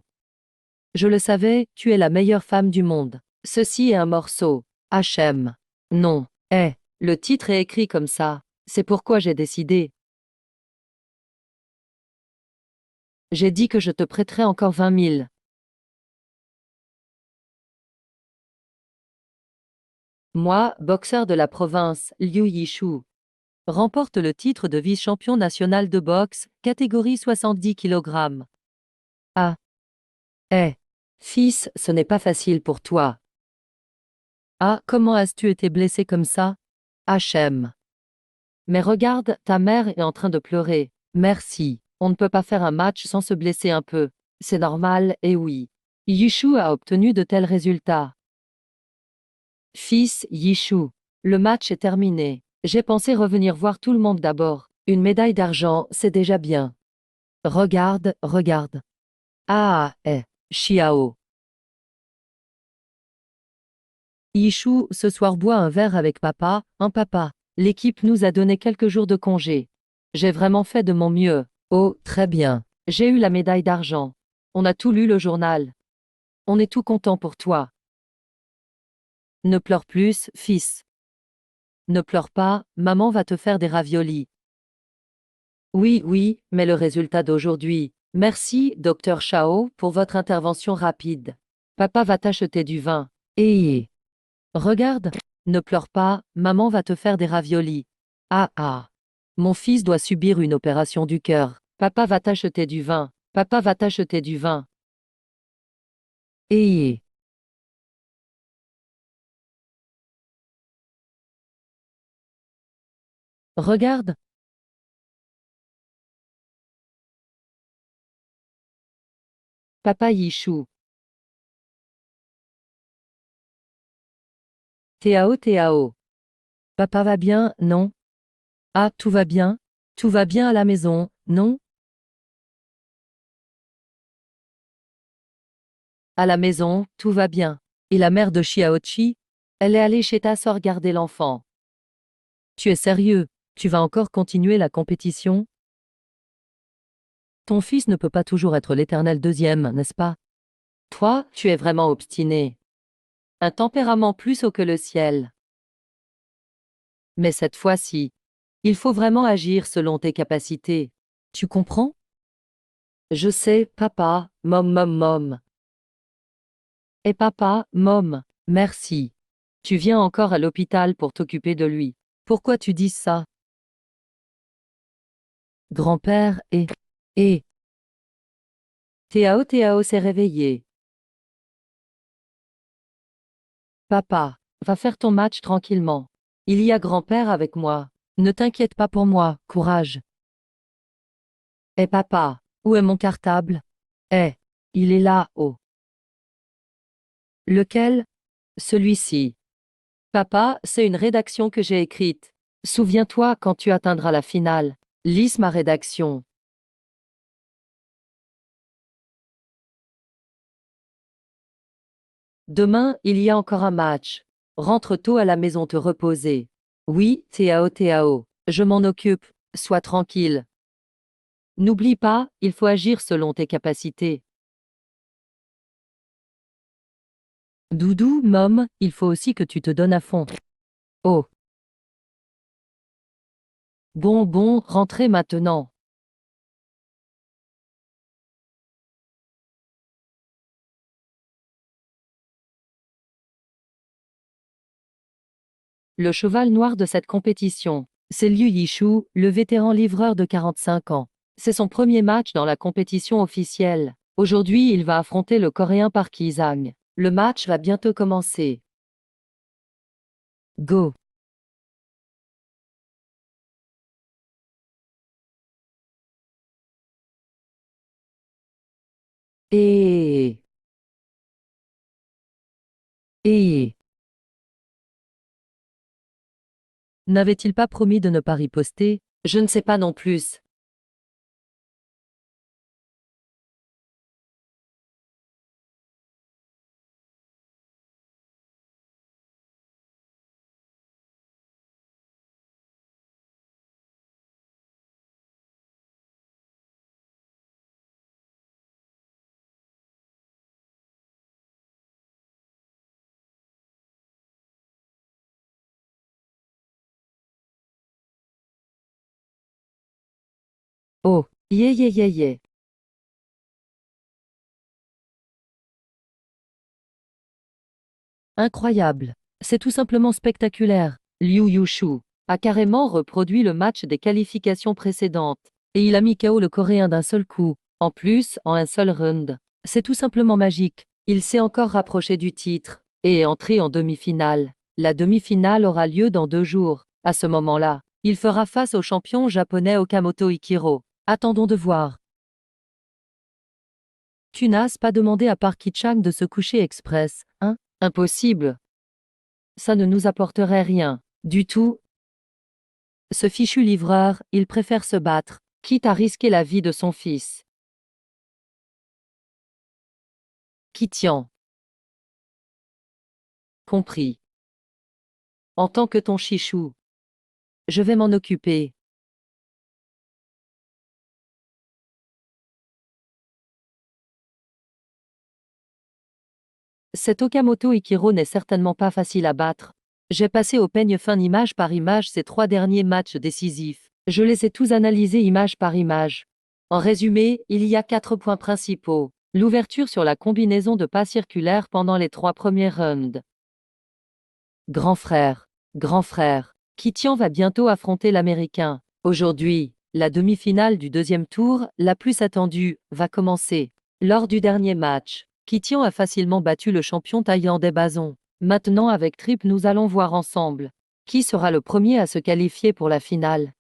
Je le savais, tu es la meilleure femme du monde. Ceci est un morceau. HM. Non. Le titre est écrit comme ça. C'est pourquoi j'ai décidé. J'ai dit que je te prêterais encore 20 000. Moi, boxeur de la province, Liu Yishu, remporte le titre de vice-champion national de boxe, catégorie 70 kg. Ah. Fils, ce n'est pas facile pour toi. Ah, comment as-tu été blessé comme ça? HM. Mais regarde, ta mère est en train de pleurer. Merci. On ne peut pas faire un match sans se blesser un peu. C'est normal, et oui. Yishu a obtenu de tels résultats. Fils, Yishu. Le match est terminé. J'ai pensé revenir voir tout le monde d'abord. Une médaille d'argent, c'est déjà bien. Regarde, regarde. Ah, Xiao. Yishu, ce soir bois un verre avec papa, hein papa. L'équipe nous a donné quelques jours de congé. J'ai vraiment fait de mon mieux. Oh, très bien. J'ai eu la médaille d'argent. On a tout lu le journal. On est tout content pour toi. Ne pleure plus, fils. Ne pleure pas, maman va te faire des raviolis. Oui, oui, mais le résultat d'aujourd'hui. Merci, docteur Chao, pour votre intervention rapide. Papa va t'acheter du vin. Et regarde, ne pleure pas, maman va te faire des raviolis. Ah ah. Mon fils doit subir une opération du cœur. Papa va t'acheter du vin. Papa va t'acheter du vin. Et regarde, papa Yichou. Tao Tao. Papa va bien, non? Ah, tout va bien? Tout va bien à la maison, non? À la maison, tout va bien. Et la mère de Xiaoqi? Elle est allée chez ta sœur garder l'enfant. Tu es sérieux? Tu vas encore continuer la compétition? Ton fils ne peut pas toujours être l'éternel deuxième, n'est-ce pas? Toi, tu es vraiment obstiné. Un tempérament plus haut que le ciel. Mais cette fois-ci, il faut vraiment agir selon tes capacités. Tu comprends? Je sais, papa, mom. Et papa, mom, merci. Tu viens encore à l'hôpital pour t'occuper de lui. Pourquoi tu dis ça? Grand-père et Théao s'est réveillé. Papa, va faire ton match tranquillement. Il y a grand-père avec moi. Ne t'inquiète pas pour moi, courage. Eh papa, où est mon cartable? Eh, il est là, oh. Lequel? Celui-ci. Papa, c'est une rédaction que j'ai écrite. Souviens-toi quand tu atteindras la finale. Lise ma rédaction. Demain, il y a encore un match. Rentre tôt à la maison te reposer. Oui, Théao, je m'en occupe. Sois tranquille. N'oublie pas, il faut agir selon tes capacités. Doudou, mom, il faut aussi que tu te donnes à fond. Oh. Bon, rentrez maintenant. Le cheval noir de cette compétition, c'est Liu Yishu, le vétéran livreur de 45 ans. C'est son premier match dans la compétition officielle. Aujourd'hui, il va affronter le Coréen Park Hee-sang. Le match va bientôt commencer. Go! Et... Et... N'avait-il pas promis de ne pas riposter? Je ne sais pas non plus. Oh, yeah. Incroyable. C'est tout simplement spectaculaire. Liu Yushu a carrément reproduit le match des qualifications précédentes. Et il a mis KO le Coréen d'un seul coup. En plus, en un seul round. C'est tout simplement magique. Il s'est encore rapproché du titre et est entré en demi-finale. La demi-finale aura lieu dans 2 jours. À ce moment-là, il fera face au champion japonais Okamoto Ikiro. Attendons de voir. Tu n'as pas demandé à Park Hee-chang de se coucher express, hein? Impossible. Ça ne nous apporterait rien. Du tout. Ce fichu livreur, il préfère se battre, quitte à risquer la vie de son fils. Kitian. Compris. En tant que ton chichou. Je vais m'en occuper. Cet Okamoto Ikiro n'est certainement pas facile à battre. J'ai passé au peigne fin image par image ces 3 derniers matchs décisifs. Je les ai tous analysés image par image. En résumé, il y a 4 points principaux. L'ouverture sur la combinaison de pas circulaires pendant les 3 premiers rounds. Grand frère, Kitian va bientôt affronter l'Américain. Aujourd'hui, la demi-finale du deuxième tour, la plus attendue, va commencer. Lors du dernier match, Kitian a facilement battu le champion thaïlandais Bazon. Maintenant avec Trip nous allons voir ensemble. Qui sera le premier à se qualifier pour la finale?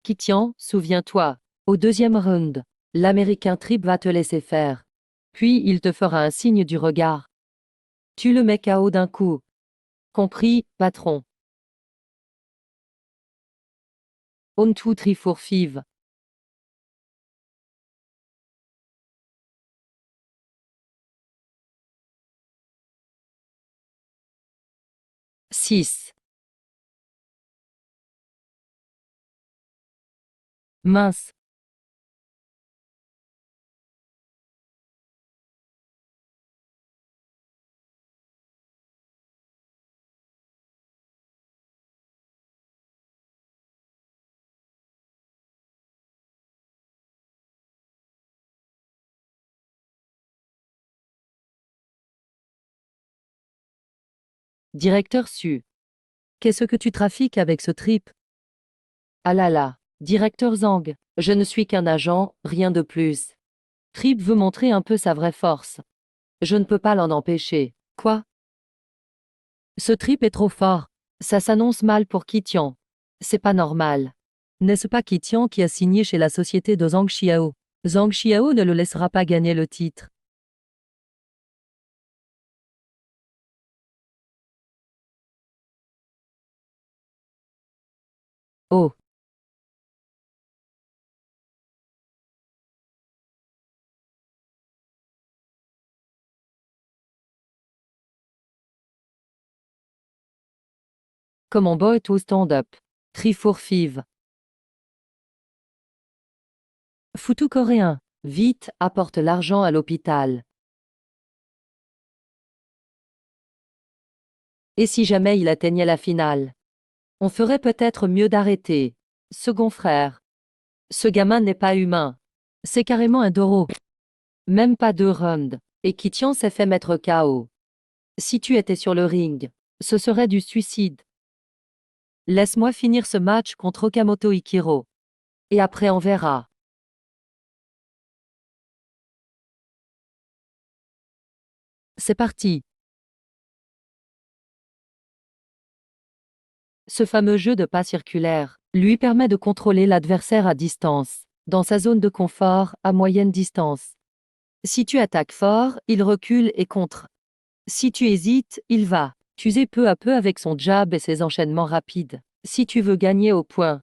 Kitian, souviens-toi, au deuxième round, l'Américain Trip va te laisser faire. Puis il te fera un signe du regard. Tu le mets KO d'un coup. Compris, patron. On two three four five. 6. Mince. Directeur Su. Qu'est-ce que tu trafiques avec ce trip? Ah là là. Directeur Zhang. Je ne suis qu'un agent, rien de plus. Trip veut montrer un peu sa vraie force. Je ne peux pas l'en empêcher. Quoi? Ce trip est trop fort. Ça s'annonce mal pour Kitian. C'est pas normal. N'est-ce pas Kitian qui a signé chez la société de Zhang Xiao? Zhang Xiao ne le laissera pas gagner le titre. Oh, comment boy to stand-up. Trifourfive. Foutou coréen. Vite, apporte l'argent à l'hôpital. Et si jamais il atteignait la finale? On ferait peut-être mieux d'arrêter. Second frère. Ce gamin n'est pas humain. C'est carrément un Doro. Même pas 2 rounds. Et Kitian s'est fait mettre KO. Si tu étais sur le ring, ce serait du suicide. Laisse-moi finir ce match contre Okamoto Ikiro. Et après on verra. C'est parti. Ce fameux jeu de pas circulaire lui permet de contrôler l'adversaire à distance, dans sa zone de confort, à moyenne distance. Si tu attaques fort, il recule et contre. Si tu hésites, il va t'user peu à peu avec son jab et ses enchaînements rapides. Si tu veux gagner au point.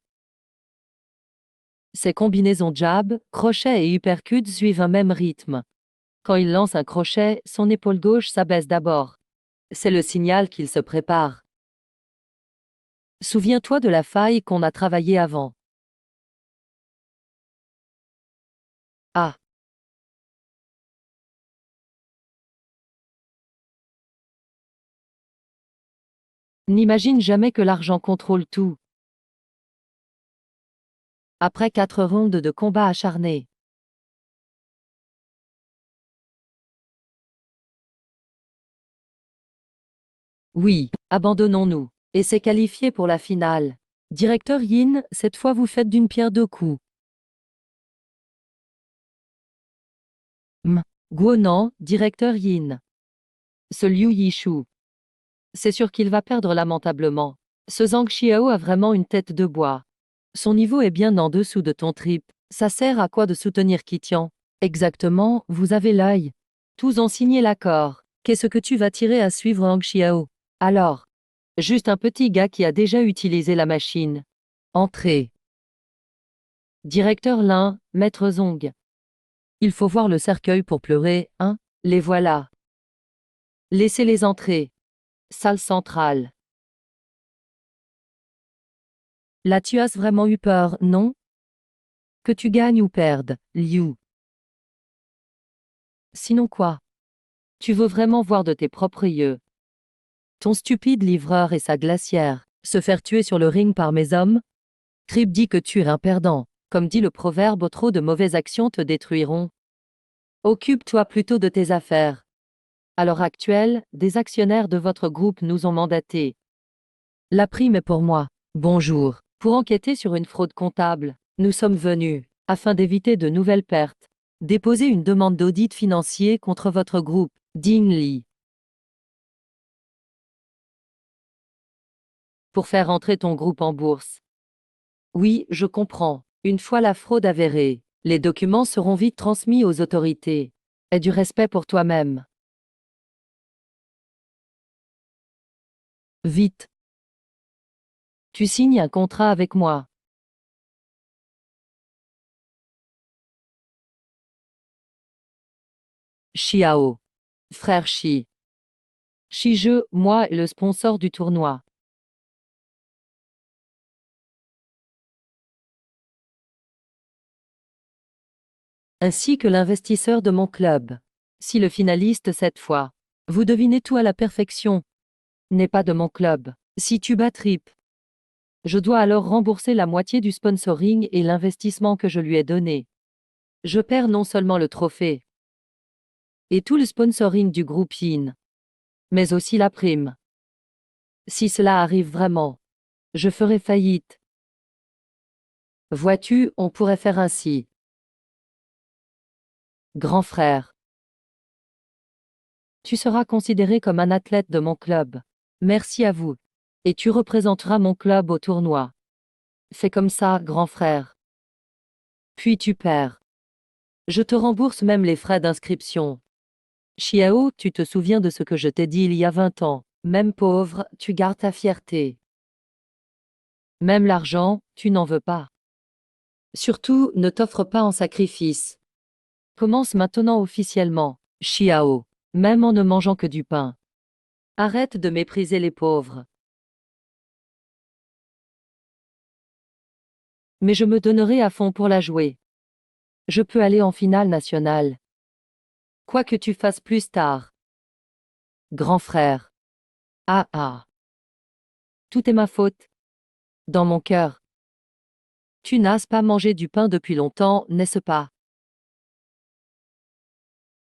Ses combinaisons jab, crochet et uppercut suivent un même rythme. Quand il lance un crochet, son épaule gauche s'abaisse d'abord. C'est le signal qu'il se prépare. Souviens-toi de la faille qu'on a travaillée avant. Ah, n'imagine jamais que l'argent contrôle tout. Après 4 rounds de combat acharné. Oui, abandonnons-nous. Et c'est qualifié pour la finale. Directeur Yin, cette fois vous faites d'une pierre deux coups. Guonan, directeur Yin. Ce Liu Yishu. C'est sûr qu'il va perdre lamentablement. Ce Zhang Xiao a vraiment une tête de bois. Son niveau est bien en dessous de ton trip. Ça sert à quoi de soutenir Kitian? Exactement, vous avez l'œil. Tous ont signé l'accord. Qu'est-ce que tu vas tirer à suivre Zhang Xiao? Alors, juste un petit gars qui a déjà utilisé la machine. Entrée. Directeur Lin, Maître Zong. Il faut voir le cercueil pour pleurer, hein? Les voilà. Laissez-les entrer. Salle centrale. Là tu as vraiment eu peur, non? Que tu gagnes ou perdes, Liu. Sinon quoi? Tu veux vraiment voir de tes propres yeux ton stupide livreur et sa glacière se faire tuer sur le ring par mes hommes? Crip dit que tu es un perdant. Comme dit le proverbe, trop de mauvaises actions te détruiront. Occupe-toi plutôt de tes affaires. À l'heure actuelle, des actionnaires de votre groupe nous ont mandatés. La prime est pour moi. Bonjour. Pour enquêter sur une fraude comptable, nous sommes venus, afin d'éviter de nouvelles pertes, déposer une demande d'audit financier contre votre groupe, Ding Li, pour faire entrer ton groupe en bourse. Oui, je comprends. Une fois la fraude avérée, les documents seront vite transmis aux autorités. Aie du respect pour toi-même. Vite. Tu signes un contrat avec moi. Xiao. Frère Xi. Xi-Je, moi et le sponsor du tournoi. Ainsi que l'investisseur de mon club. Si le finaliste cette fois, vous devinez tout à la perfection, n'est pas de mon club. Si tu bats Trip, je dois alors rembourser la moitié du sponsoring et l'investissement que je lui ai donné. Je perds non seulement le trophée et tout le sponsoring du groupe Yin, mais aussi la prime. Si cela arrive vraiment, je ferai faillite. Vois-tu, on pourrait faire ainsi. Grand frère, tu seras considéré comme un athlète de mon club. Merci à vous. Et tu représenteras mon club au tournoi. Fais comme ça, grand frère. Puis tu perds. Je te rembourse même les frais d'inscription. Xiao, tu te souviens de ce que je t'ai dit il y a 20 ans. Même pauvre, tu gardes ta fierté. Même l'argent, tu n'en veux pas. Surtout, ne t'offre pas en sacrifice. Commence maintenant officiellement, Xiao, même en ne mangeant que du pain. Arrête de mépriser les pauvres. Mais je me donnerai à fond pour la jouer. Je peux aller en finale nationale. Quoi que tu fasses plus tard. Grand frère. Ah ah. Tout est ma faute. Dans mon cœur. Tu n'as pas mangé du pain depuis longtemps, n'est-ce pas?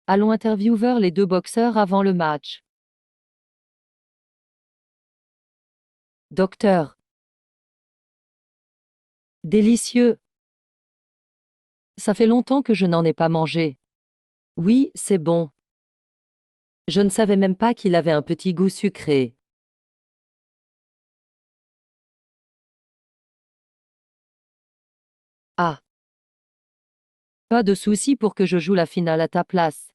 Allons interviewer les deux boxeurs avant le match. Docteur. Délicieux. Ça fait longtemps que je n'en ai pas mangé. Oui, c'est bon. Je ne savais même pas qu'il avait un petit goût sucré. Ah. Pas de souci pour que je joue la finale à ta place.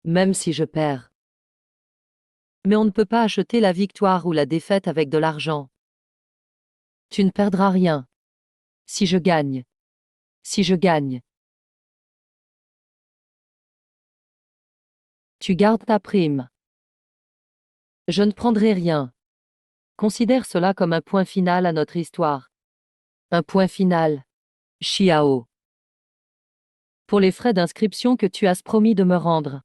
Même si je perds. Mais on ne peut pas acheter la victoire ou la défaite avec de l'argent. Tu ne perdras rien. Si je gagne. Si je gagne. Tu gardes ta prime. Je ne prendrai rien. Considère cela comme un point final à notre histoire. Un point final. Xiao. Pour les frais d'inscription que tu as promis de me rendre.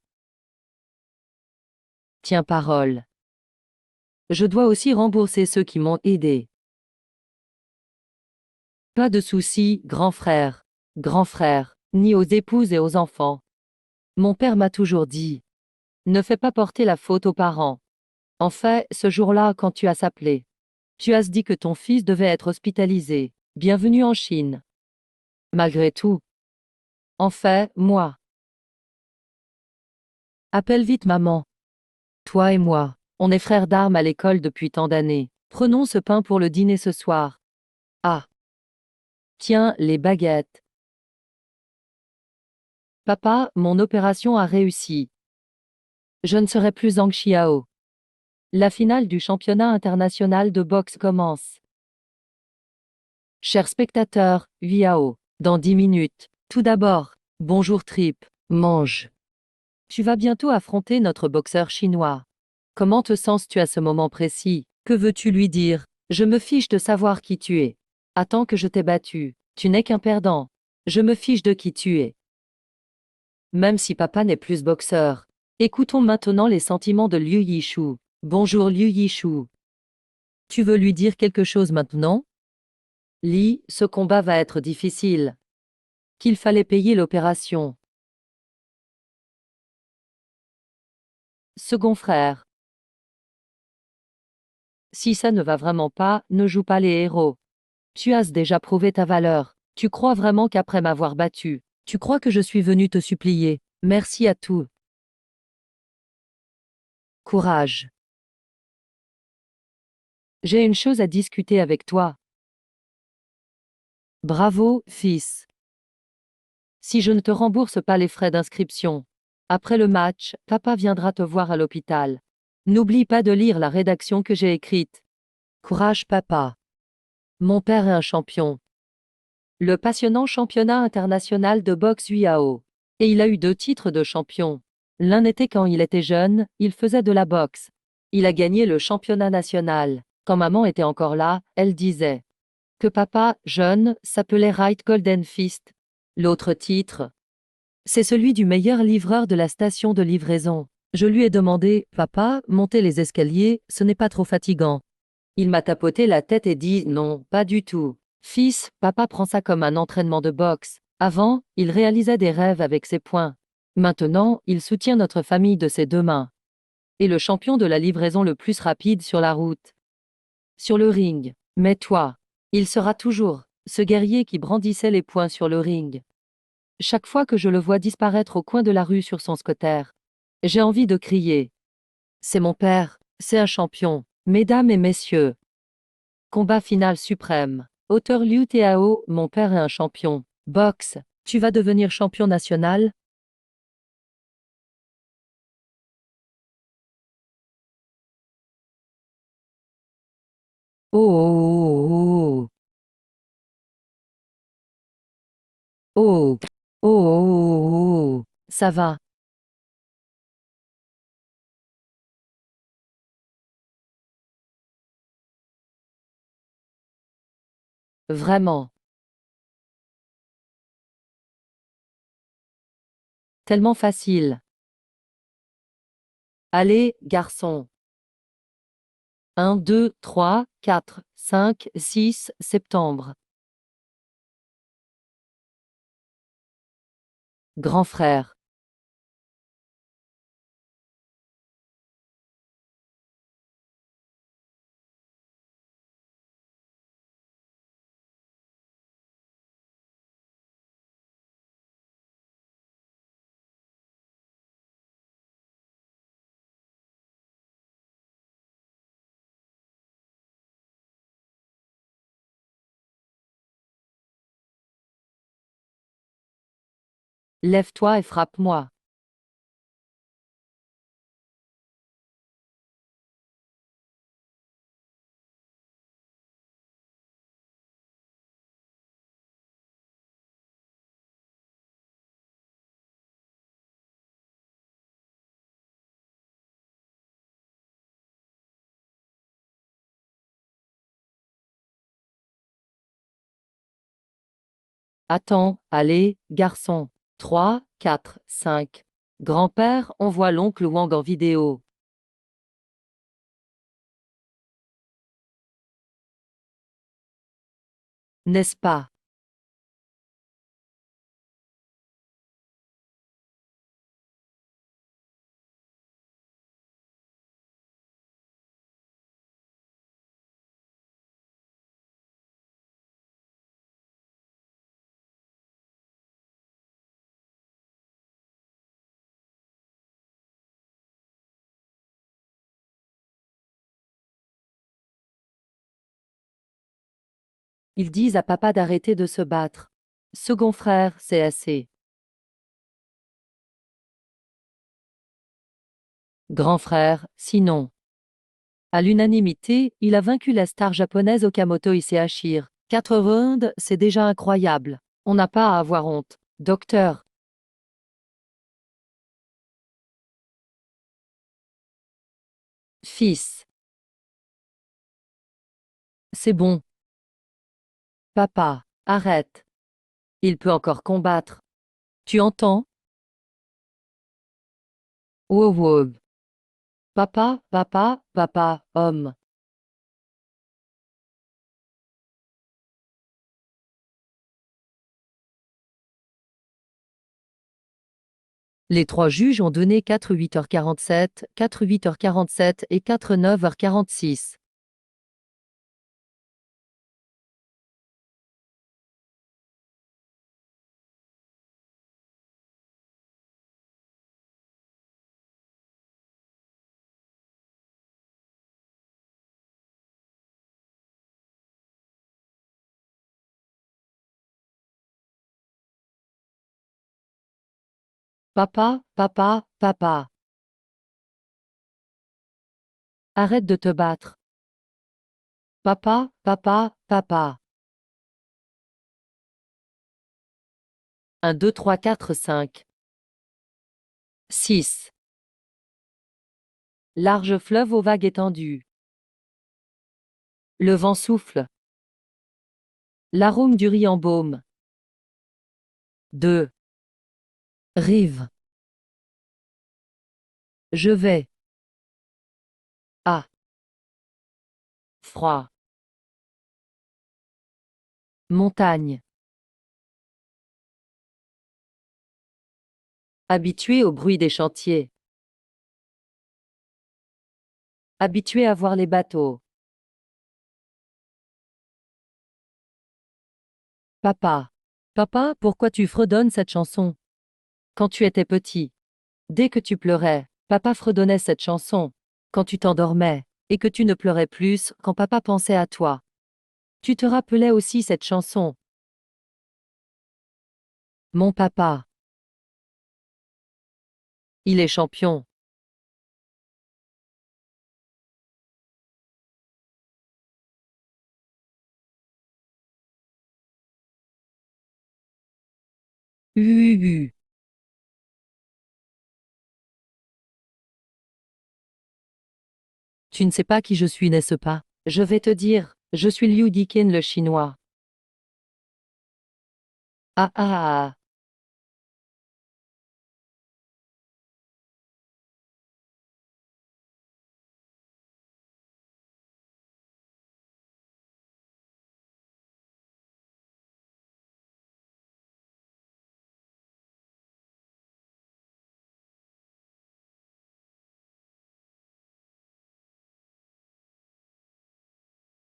Tiens parole. Je dois aussi rembourser ceux qui m'ont aidé. Pas de souci, grand frère, ni aux épouses et aux enfants. Mon père m'a toujours dit. Ne fais pas porter la faute aux parents. En fait, ce jour-là, quand tu as appelé, tu as dit que ton fils devait être hospitalisé. Bienvenue en Chine. Malgré tout. En fait, moi. Appelle vite maman. Toi et moi, on est frères d'armes à l'école depuis tant d'années. Prenons ce pain pour le dîner ce soir. Ah. Tiens, les baguettes. Papa, mon opération a réussi. Je ne serai plus Zhang Xiao. La finale du championnat international de boxe commence. Chers spectateurs, Yuao, dans 10 minutes. Tout d'abord, bonjour Trip, mange. Tu vas bientôt affronter notre boxeur chinois. Comment te sens-tu à ce moment précis? Que veux-tu lui dire? Je me fiche de savoir qui tu es. Attends que je t'ai battu. Tu n'es qu'un perdant. Je me fiche de qui tu es. Même si papa n'est plus boxeur. Écoutons maintenant les sentiments de Liu Yishu. Bonjour Liu Yishu. Tu veux lui dire quelque chose maintenant? Li, ce combat va être difficile. Qu'il fallait payer l'opération. Second frère. Si ça ne va vraiment pas, ne joue pas les héros. Tu as déjà prouvé ta valeur. Tu crois vraiment qu'après m'avoir battu, tu crois que je suis venu te supplier? Merci à tout. Courage. J'ai une chose à discuter avec toi. Bravo, fils. Si je ne te rembourse pas les frais d'inscription, après le match, papa viendra te voir à l'hôpital. N'oublie pas de lire la rédaction que j'ai écrite. Courage, papa. Mon père est un champion. Le passionnant championnat international de boxe UAO. Et il a eu 2 titres de champion. L'un était quand il était jeune, il faisait de la boxe. Il a gagné le championnat national. Quand maman était encore là, elle disait que papa, jeune, s'appelait Wright Golden Fist. L'autre titre, c'est celui du meilleur livreur de la station de livraison. Je lui ai demandé, papa, monter les escaliers, ce n'est pas trop fatigant. Il m'a tapoté la tête et dit, non, pas du tout. Fils, papa prend ça comme un entraînement de boxe. Avant, il réalisait des rêves avec ses poings. Maintenant, il soutient notre famille de ses 2 mains. Et le champion de la livraison le plus rapide sur la route. Sur le ring. Mais toi, il sera toujours ce guerrier qui brandissait les poings sur le ring. Chaque fois que je le vois disparaître au coin de la rue sur son scooter, j'ai envie de crier. C'est mon père, c'est un champion. Mesdames et messieurs. Combat final suprême. Auteur Liu Tiao, mon père est un champion. Boxe. Tu vas devenir champion national? Oh, oh, oh, oh, oh, oh, oh, oh. Ça va. Vraiment. Tellement facile. Allez, garçon. 1, 2, 3, 4, 5, 6 septembre. Grand frère. Lève-toi et frappe-moi. Attends, allez, garçon. 3, 4, 5. Grand-père, on voit l'oncle Wang en vidéo. N'est-ce pas? Ils disent à papa d'arrêter de se battre. Second frère, c'est assez. Grand frère, sinon. À l'unanimité, il a vaincu la star japonaise Okamoto Ishihachir. 4 rounds, c'est déjà incroyable. On n'a pas à avoir honte. Docteur. Fils. C'est bon. Papa. Arrête. Il peut encore combattre. Tu entends? Wow, wow. Papa, papa, papa, homme. Les 3 juges ont donné 4 8h47, 4 8h47 et 4 9h46. Papa, papa, papa. Arrête de te battre. Papa, papa, papa. 1, 2, 3, 4, 5. 6. Large fleuve aux vagues étendues. Le vent souffle. L'arôme du riz en baume. 2. Rive. Je vais. Ah. Froid. Montagne. Habitué au bruit des chantiers. Habitué à voir les bateaux. Papa. Papa, pourquoi tu fredonnes cette chanson? Quand tu étais petit. Dès que tu pleurais, papa fredonnait cette chanson. Quand tu t'endormais, et que tu ne pleurais plus, quand papa pensait à toi. Tu te rappelais aussi cette chanson. Mon papa. Il est champion. UUU. Tu ne sais pas qui je suis, n'est-ce pas? Je vais te dire, je suis Liu Diken le chinois. Ah ah ah.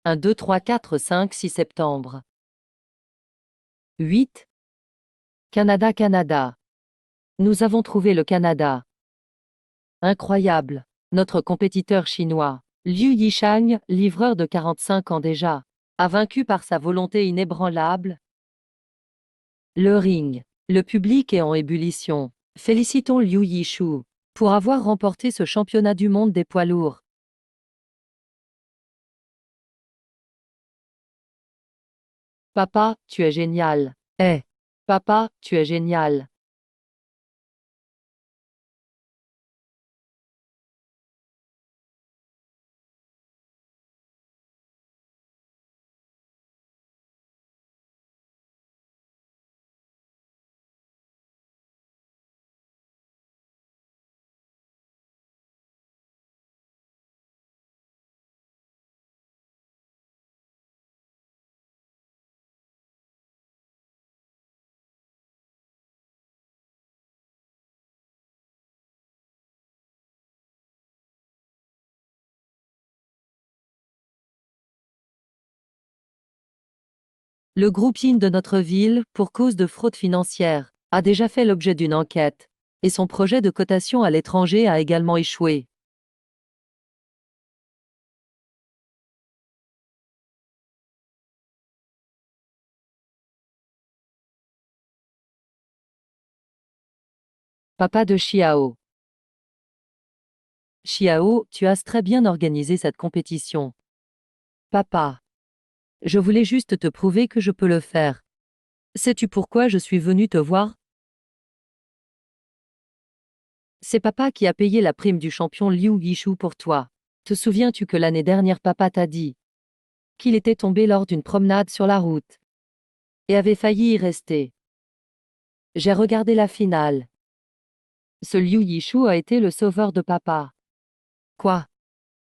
Un 2 3 4 5 6 septembre. 8. Canada Canada. Nous avons trouvé le Canada. Incroyable. Notre compétiteur chinois, Liu Yishang, livreur de 45 ans déjà, a vaincu par sa volonté inébranlable. Le ring. Le public est en ébullition. Félicitons Liu Yishu pour avoir remporté ce championnat du monde des poids lourds. Papa, tu es génial. Eh. Papa, tu es génial. Le groupe Yin de notre ville, pour cause de fraude financière, a déjà fait l'objet d'une enquête, et son projet de cotation à l'étranger a également échoué. Papa de Xiao. Xiao, tu as très bien organisé cette compétition. Papa. Je voulais juste te prouver que je peux le faire. Sais-tu pourquoi je suis venu te voir? C'est papa qui a payé la prime du champion Liu Yishu pour toi. Te souviens-tu que l'année dernière papa t'a dit qu'il était tombé lors d'une promenade sur la route et avait failli y rester? J'ai regardé la finale. Ce Liu Yishu a été le sauveur de papa. Quoi?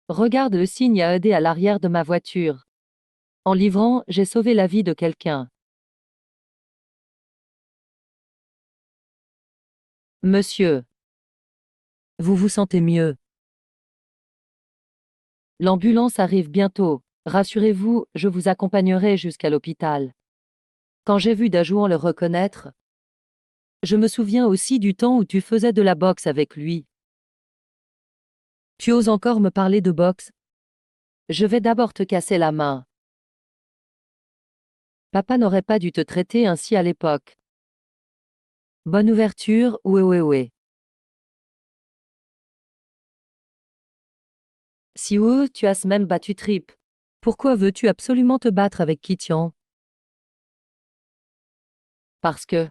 Regarde le signe à ED à l'arrière de ma voiture. En livrant, j'ai sauvé la vie de quelqu'un. Monsieur. Vous vous sentez mieux? L'ambulance arrive bientôt. Rassurez-vous, je vous accompagnerai jusqu'à l'hôpital. Quand j'ai vu Dajouan le reconnaître, je me souviens aussi du temps où tu faisais de la boxe avec lui. Tu oses encore me parler de boxe? Je vais d'abord te casser la main. Papa n'aurait pas dû te traiter ainsi à l'époque. Bonne ouverture, oué oué oué. Si oué, tu as même battu Trip. Pourquoi veux-tu absolument te battre avec Kitian? Parce que,